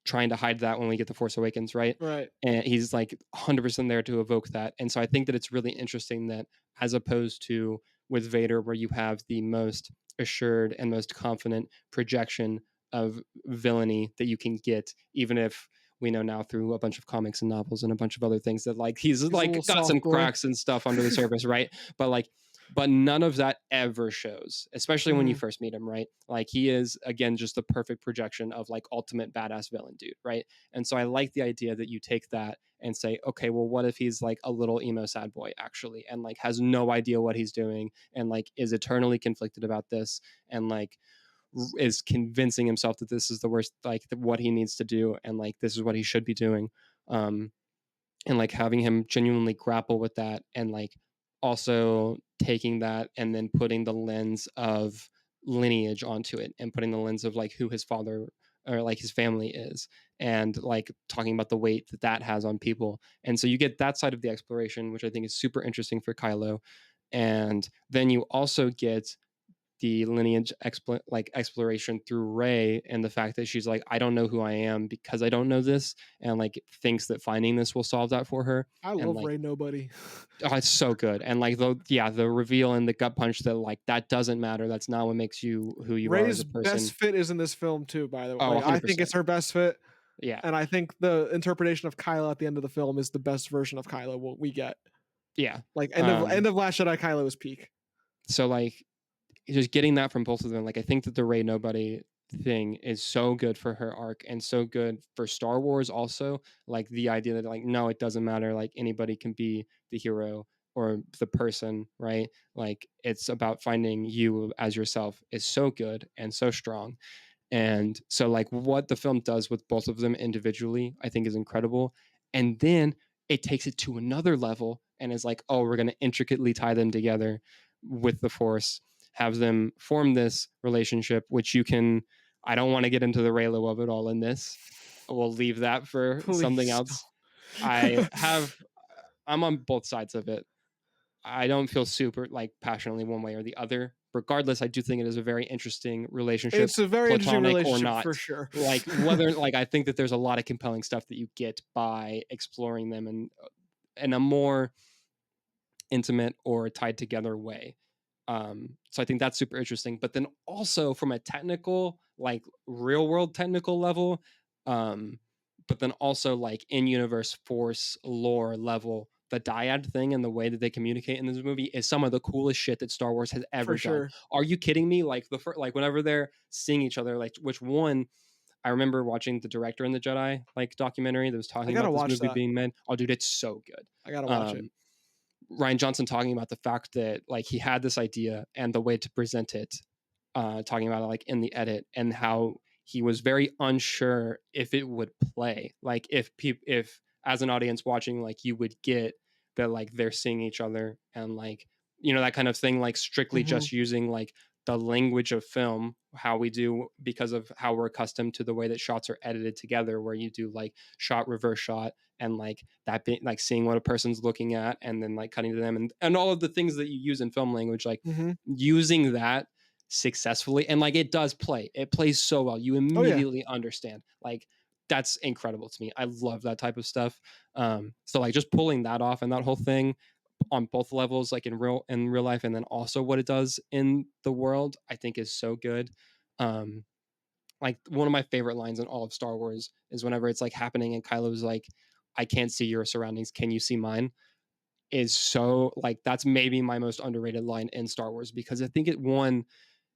trying to hide that when we get the Force Awakens, right? right. And he's like 100% there to evoke that. And so I think that it's really interesting that as opposed to with Vader, where you have the most assured and most confident projection of villainy that you can get, even if we know now through a bunch of comics and novels and a bunch of other things that like he's He's a like little got some soft boy. cracks and stuff under the surface, right? But like but none of that ever shows, especially when you Mhm, first meet him, right? Like he is again just the perfect projection of like ultimate badass villain dude, right? And so I like the idea that you take that and say, okay, well, what if he's like a little emo sad boy actually, and like has no idea what he's doing, and like is eternally conflicted about this, and like is convincing himself that this is the worst, like what he needs to do, and like this is what he should be doing. Um, and like having him genuinely grapple with that, and like also taking that and then putting the lens of lineage onto it, and putting the lens of like who his father or like his family is, and like talking about the weight that that has on people. And so you get that side of the exploration, which I think is super interesting for Kylo. And then you also get the lineage like exploration through Ray, and the fact that she's like, I don't know who I am because I don't know this, and like thinks that finding this will solve that for her. I And love like, Ray Nobody. oh, it's so good. And like the reveal and the gut punch that like that doesn't matter. That's not what makes you who you are as Ray's a best person. fit is in this film too, by the way. Oh, Like I think 100%. it's her best fit, Yeah. and I think the interpretation of Kylo at the end of the film is the best version of Kylo what we get. Yeah. Like end Um, of Last Jedi, Kylo is peak. so like just getting that from both of them, like I think that the Ray Nobody thing is so good for her arc and so good for Star Wars also. Like the idea that like no, it doesn't matter, like anybody can be the hero or the person, right? Like it's about finding you as yourself is so good and so strong. And so like what the film does with both of them individually, I think is incredible. And then it takes it to another level and is like, oh, we're going to intricately tie them together with the Force, have them form this relationship, which you can. I don't want to get into the Raylo of it all in this. We'll leave that for something Please else. I don't. have. I'm on both sides of it. I don't feel super like passionately one way or the other. Regardless, I do think it is a very interesting relationship, It's a very interesting platonic or relationship not. for sure. Like whether like I think that there's a lot of compelling stuff that you get by exploring them in a more intimate or tied together way. So I think that's super interesting. But then also from a technical, like real world technical level, um, but then also like in universe force lore level, the dyad thing and the way that they communicate in this movie is some of the coolest shit that Star Wars has For ever done. sure. Are you kidding me? Like like whenever they're seeing each other, like which one I remember watching the director in the Jedi like documentary that was I talking gotta about this watch movie that. being made. Oh, dude, it's so good. I gotta watch it. Um, Ryan Johnson talking about the fact that like he had this idea and the way to present it, talking about it like in the edit and how he was very unsure if it would play, like if as an audience watching like you would get that like they're seeing each other and like that kind of thing, like strictly Hmm. just using like the language of film how we do because of how we're accustomed to the way that shots are edited together where you do like shot reverse shot and like that being like seeing what a person's looking at and then like cutting to them and all of the things that you use in film language, like Hmm. using that successfully and like it plays so well, you Oh yeah. immediately understand, like that's incredible to me. I love that type of stuff. So like just pulling that off and that whole thing on both levels, like in real life and then also what it does in the world, I think is so good. um like one of my favorite lines in all of Star Wars is whenever it's like happening and Kylo's like, I can't see your surroundings, can you see mine? Is so like that's maybe my most underrated line in Star Wars because I think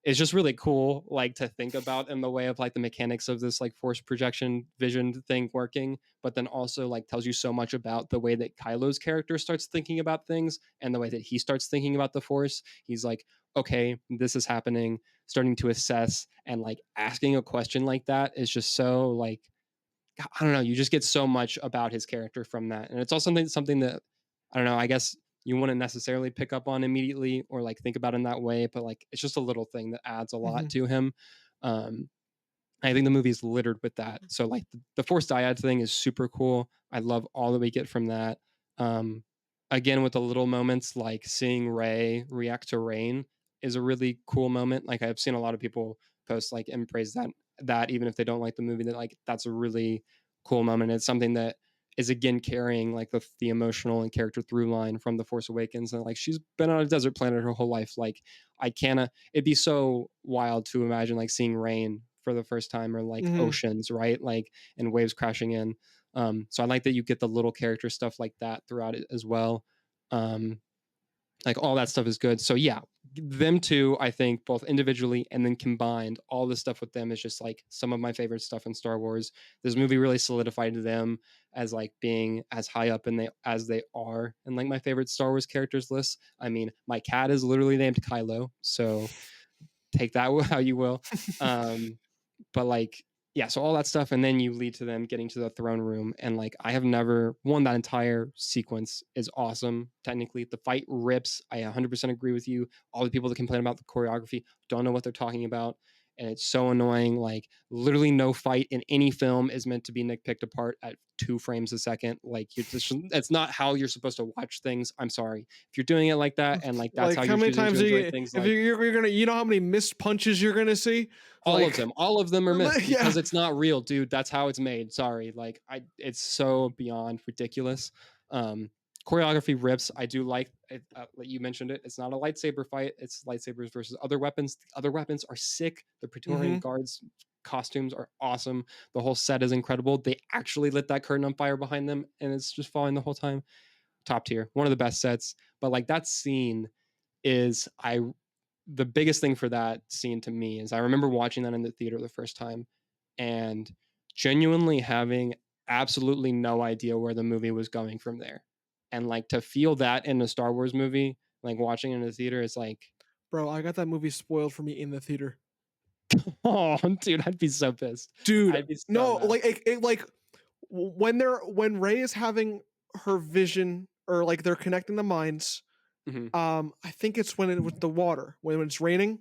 it's just really cool like to think about in the way of like the mechanics of this like force projection vision thing working, but then also like tells you so much about the way that Kylo's character starts thinking about things and the way that he starts thinking about the force. He's like, okay, this is happening, starting to assess and like asking a question like that is just so like I don't know, you just get so much about his character from that. And it's also something that I don't know, I guess you wouldn't necessarily pick up on immediately or like think about in that way, but like it's just a little thing that adds a lot Hmm. to him. Um I think the movie is littered with that. So like the Force dyad thing is super cool. I love all that we get from that. Um Again with the little moments like seeing Rey react to rain is a really cool moment. Like I've seen a lot of people post like and praise that even if they don't like the movie, that like that's a really cool moment. It's something that is again carrying like the emotional and character through line from the Force Awakens, and like she's been on a desert planet her whole life. Like I can't it'd be so wild to imagine like seeing rain for the first time or like Hmm. oceans, right? Like and waves crashing in. So I like that you get the little character stuff like that throughout it as well. Um, like all that stuff is good. So yeah, them two, I think both individually and then combined, all the stuff with them is just like some of my favorite stuff in Star Wars. This movie really solidified them as like being as high up in as they are in like my favorite Star Wars characters list. I mean, my cat is literally named Kylo, so take that how you will. Um, but like yeah, so all that stuff and then you lead to them getting to the throne room and like I have never won that entire sequence is awesome. Technically the fight rips. I 100% agree with you. All the people that complain about the choreography don't know what they're talking about and it's so annoying. Like literally no fight in any film is meant to be nitpicked apart at 2 frames a second. Like you're just that's not how you're supposed to watch things. I'm sorry if you're doing it like that and like that's Like how how you're many choosing to times are enjoy you things. if Like you're gonna how many missed punches you're gonna see? Like all of them are missed yeah. because it's not real, dude. That's how it's made. Sorry. Like it's so beyond ridiculous. Um Choreography rips. I do like it, like you mentioned it. It's not a lightsaber fight. It's lightsabers versus other weapons. The other weapons are sick. The Praetorian Hmm. Guards costumes are awesome. The whole set is incredible. They actually lit that curtain on fire behind them and it's just falling the whole time. Top tier. One of the best sets. But like that scene is I the biggest thing for that scene to me is I remember watching that in the theater the first time and genuinely having absolutely no idea where the movie was going from there. And like to feel that in a Star Wars movie, like watching it in the theater is like, Bro, I got that movie spoiled for me in the theater. oh, dude, I'd be so pissed. Dude, I'd be so no, mad. like when Ray is having her vision, or like they're connecting the minds. Hmm. I think it's when it with the water, when it's raining,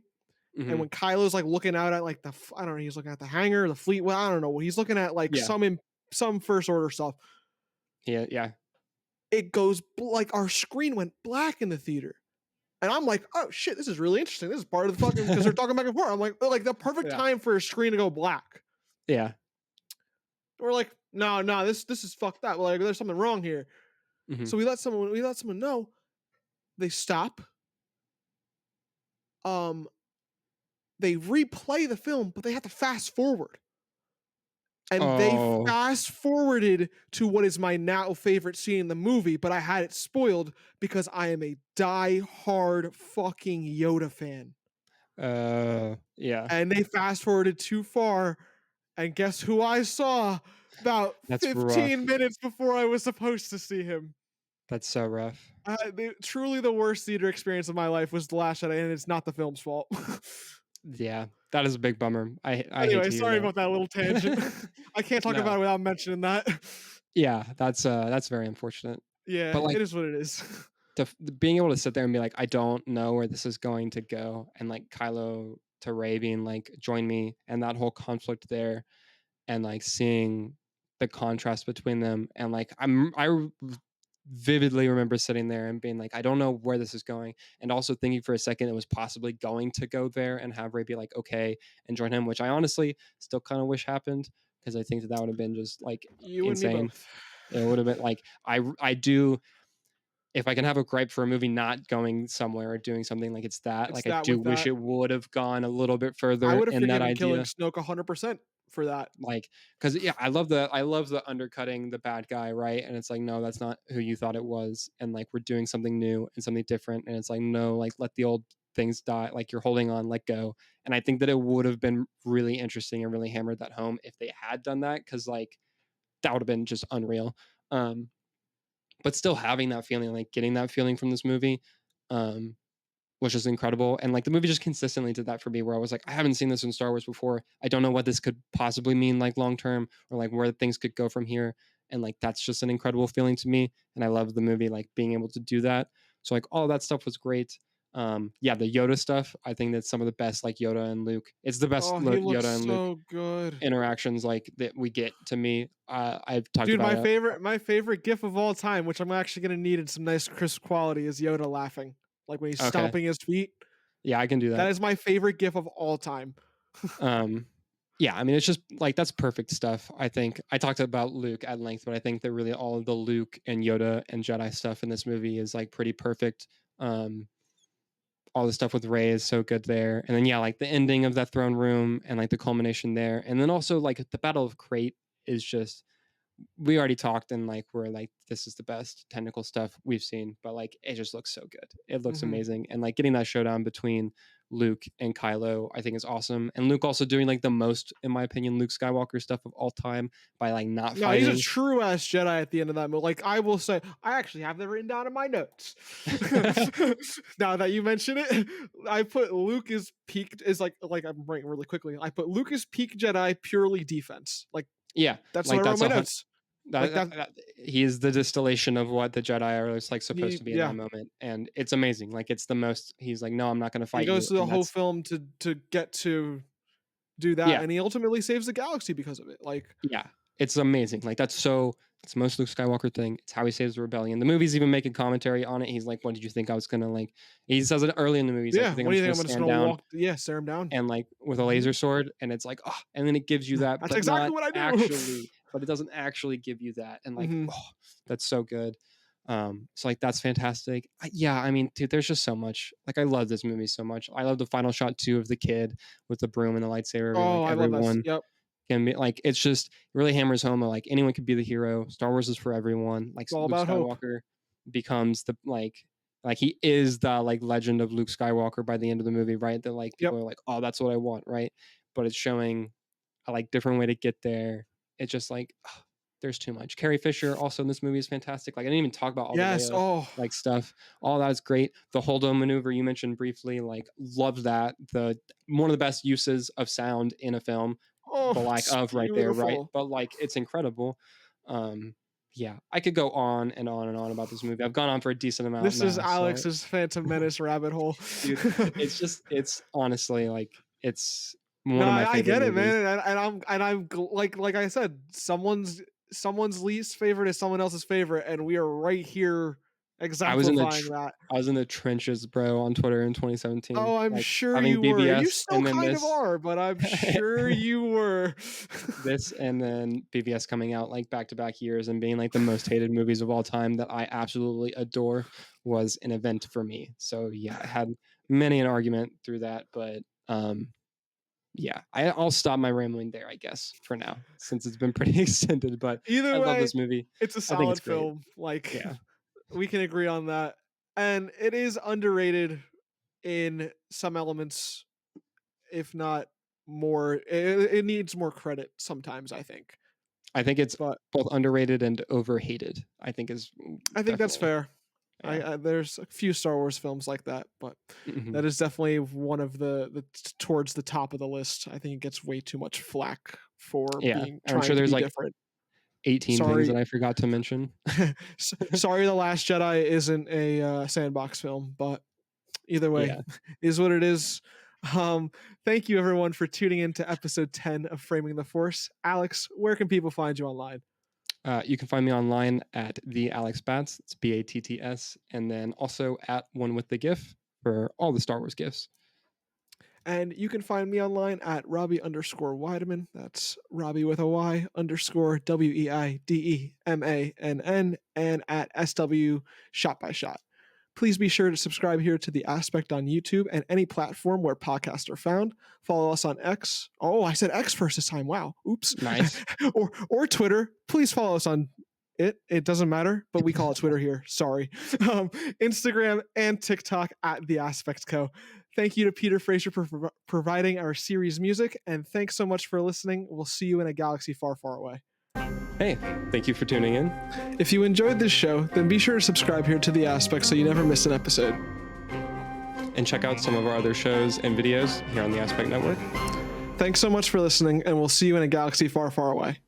and Hmm. when Kylo's like looking out at like I don't know, he's looking at the hangar, the fleet. Well, I don't know. He's looking at like Yeah. some first order stuff. Yeah. Yeah. It goes like our screen went black in the theater. And I'm like, oh shit, this is really interesting. This is part of the fucking because they're talking back and forth. I'm like the perfect Yeah. time for a screen to go black. Yeah. We're like, no, this is fucked up. Like, there's something wrong here. Hmm. So we let someone know. They stop. Um, they replay the film, but they have to fast forward. And they Oh, fast forwarded to what is my now favorite scene in the movie, but I had it spoiled because I am a die-hard fucking Yoda fan. yeah. And they fast forwarded too far, and guess who I saw about That's 15 rough. minutes before I was supposed to see him. That's so rough. Truly the worst theater experience of my life was The Last Jedi, and it's not the film's fault. Yeah, that is a big bummer. I hate Anyway, to hear sorry about that little tangent. that. I can't talk about No. it without mentioning that. Yeah, that's very unfortunate. Yeah, But like it is what it is. being able to sit there and be like, I don't know where this is going to go, and like Kylo to Rey being like, join me, and that whole conflict there, and like seeing the contrast between them, and like vividly remember sitting there and being like, I don't know where this is going, and also thinking for a second it was possibly going to go there and have Ray be like, okay, and join him, which I honestly still kind of wish happened because I think that would have been just like You and me insane. both. It would have been like I do, if I can have a gripe for a movie not going somewhere or doing something, like it's that. It's Like I that do with wish that. it would have gone a little bit I further would have in that forgiven killing idea. Snoke 100% for that. Like, because yeah, I love the undercutting the bad guy, right? And it's like, no, that's not who you thought it was, and like we're doing something new and something different, and it's like, no, like let the old things die, like you're holding on, let go. And I think that it would have been really interesting and really hammered that home if they had done that, because like that would have been just unreal. um but still having that feeling, like getting that feeling from this movie, um which is incredible. And like the movie just consistently did that for me, where I was like, I haven't seen this in Star Wars before. I don't know what this could possibly mean, like long term, or like where things could go from here. And like that's just an incredible feeling to me. And I love the movie like being able to do that. So like all that stuff was great. Yeah, the Yoda stuff, I think that's some of the best, like Yoda and Luke. It's the best Oh, he looks Yoda and Luke so good. interactions like that we get to me. I've talked Dude, about my it. favorite gif of all time, which I'm actually gonna need in some nice crisp quality, is Yoda laughing. Like when he's Okay. stomping his feet. Yeah, I can do That that. is my favorite gif of all time. Um, yeah, I mean, it's just like that's perfect stuff. I think I talked about Luke at length, but I think that really all of the Luke and Yoda and Jedi stuff in this movie is like pretty perfect. Um, all the stuff with Rey is so good there, and then yeah, like the ending of that throne room and like the culmination there, and then also like the Battle of Crate is just, we already talked and like we're like this is the best technical stuff we've seen, but like it just looks so good. It looks Mhm. amazing, and like getting that showdown between Luke and Kylo I think is awesome, and Luke also doing like the most, in my opinion, Luke Skywalker stuff of all time by like not No, he's a fighting. true ass Jedi at the end of that movie. Like I will say, I actually have that written down in my notes. Now that you mention it, I put Luke is peak is like I'm writing really quickly. I put Luke is peak Jedi purely defense. Like Yeah, that's what like I wrote in that's my a hun- notes. that, Like that, that that he is the distillation of what the Jedi are like supposed he to be in yeah. that moment, and it's amazing. Like it's the most, he's like, no, I'm not going to He fight goes you, through the and whole that's, film to get to do that, yeah. and he ultimately saves the galaxy because of it. Like Yeah, it's amazing. Like that's so. It's the most Luke Skywalker thing. It's how he saves the rebellion. The movie's even making commentary on it. He's like, "What did you think I was gonna like?" He says it early in the movie. He's like, yeah, "You think what I'm do you just think? gonna I'm just stand gonna down walk? Yeah, stare him down. and like with a Mhm. laser sword?" And it's like, oh, and then it gives you that, That's but exactly not what I do. actually. But it doesn't actually give you that, and like, Mhm. oh, that's so good. So like that's fantastic. Yeah, I mean, dude, there's just so much. Like, I love this movie so much. I love the final shot too of the kid with the broom and the lightsaber, being Oh, like, I love that. everyone Yep. can be like, it's just really hammers home like anyone could be the hero. Star Wars is for everyone. Like It's all Luke about hope. Skywalker becomes the like he is the like legend of Luke Skywalker by the end of the movie, right? That like Yep. people are like, oh, that's what I want, right? But it's showing a like different way to get there. It's just like there's too much. Carrie Fisher also in this movie is fantastic. Like I didn't even talk about all the Yes. Leia Oh. like stuff. All that is great. The Holdo maneuver you mentioned briefly, like loved that. The one of the best uses of sound in a film, Oh, the lack it's of right there, right? beautiful. But like it's incredible. Um yeah, I could go on and on and on about this movie. I've gone on for a decent amount This is now, so Alex's Phantom Menace rabbit hole. dude, it's honestly like it's No, one of my I favorite get it, movies. man, like I said, someone's least favorite is someone else's favorite, and we are right here I was in the exemplifying that. I was in the trenches, bro, on Twitter in 2017, Oh, I'm like sure having you were, and you BBS still and then kind of this. are, but I'm sure you were. This and then BVS coming out like back to back years and being like the most hated movies of all time that I absolutely adore was an event for me. So yeah, I had many an argument through that, but yeah, I'll stop my rambling there, I guess, for now, since it's been pretty extended. But I Either love way, this movie. it's a I think it's solid great. film. Like Yeah, we can agree on that, and it is underrated in some elements, if not more. It needs more credit sometimes, I think. I think it's But both underrated and overhated. I think is I think that's definitely fair. yeah. There's a few Star Wars films like that, but Mhm. that is definitely one of towards the top of the list. I think it gets way too much flack for Yeah, being I'm sure trying to there's be like different. 18 things that Sorry, I forgot to mention. sorry, The Last Jedi isn't a sandbox film, but either way, Yeah. is what it is. Um, Thank you everyone for tuning in to episode 10 of Framing the Force. Alex, where can people find you online? You can find me online at the Alex Batts. It's Batts, and then also at One with the GIF for all the Star Wars gifs. And you can find me online at Robby _Weidemann. That's Robby with a Y _ WEIDEMANN and at SW Shot by Shot. Please be sure to subscribe here to The Aspect on YouTube and any platform where podcasts are found. Follow us on X. Oh, I said X first this time. Wow. Oops. Nice. or Twitter. Please follow us on it. It doesn't matter, but we call it Twitter here. Sorry. Instagram and TikTok at The Aspect Co. Thank you to Peter Fraser for providing our series music, and thanks so much for listening. We'll see you in a galaxy far, far away. Hey, thank you for tuning in. If you enjoyed this show, then be sure to subscribe here to The Aspect so you never miss an episode. And check out some of our other shows and videos here on the Aspect Network. Thanks so much for listening, and we'll see you in a galaxy far, far away.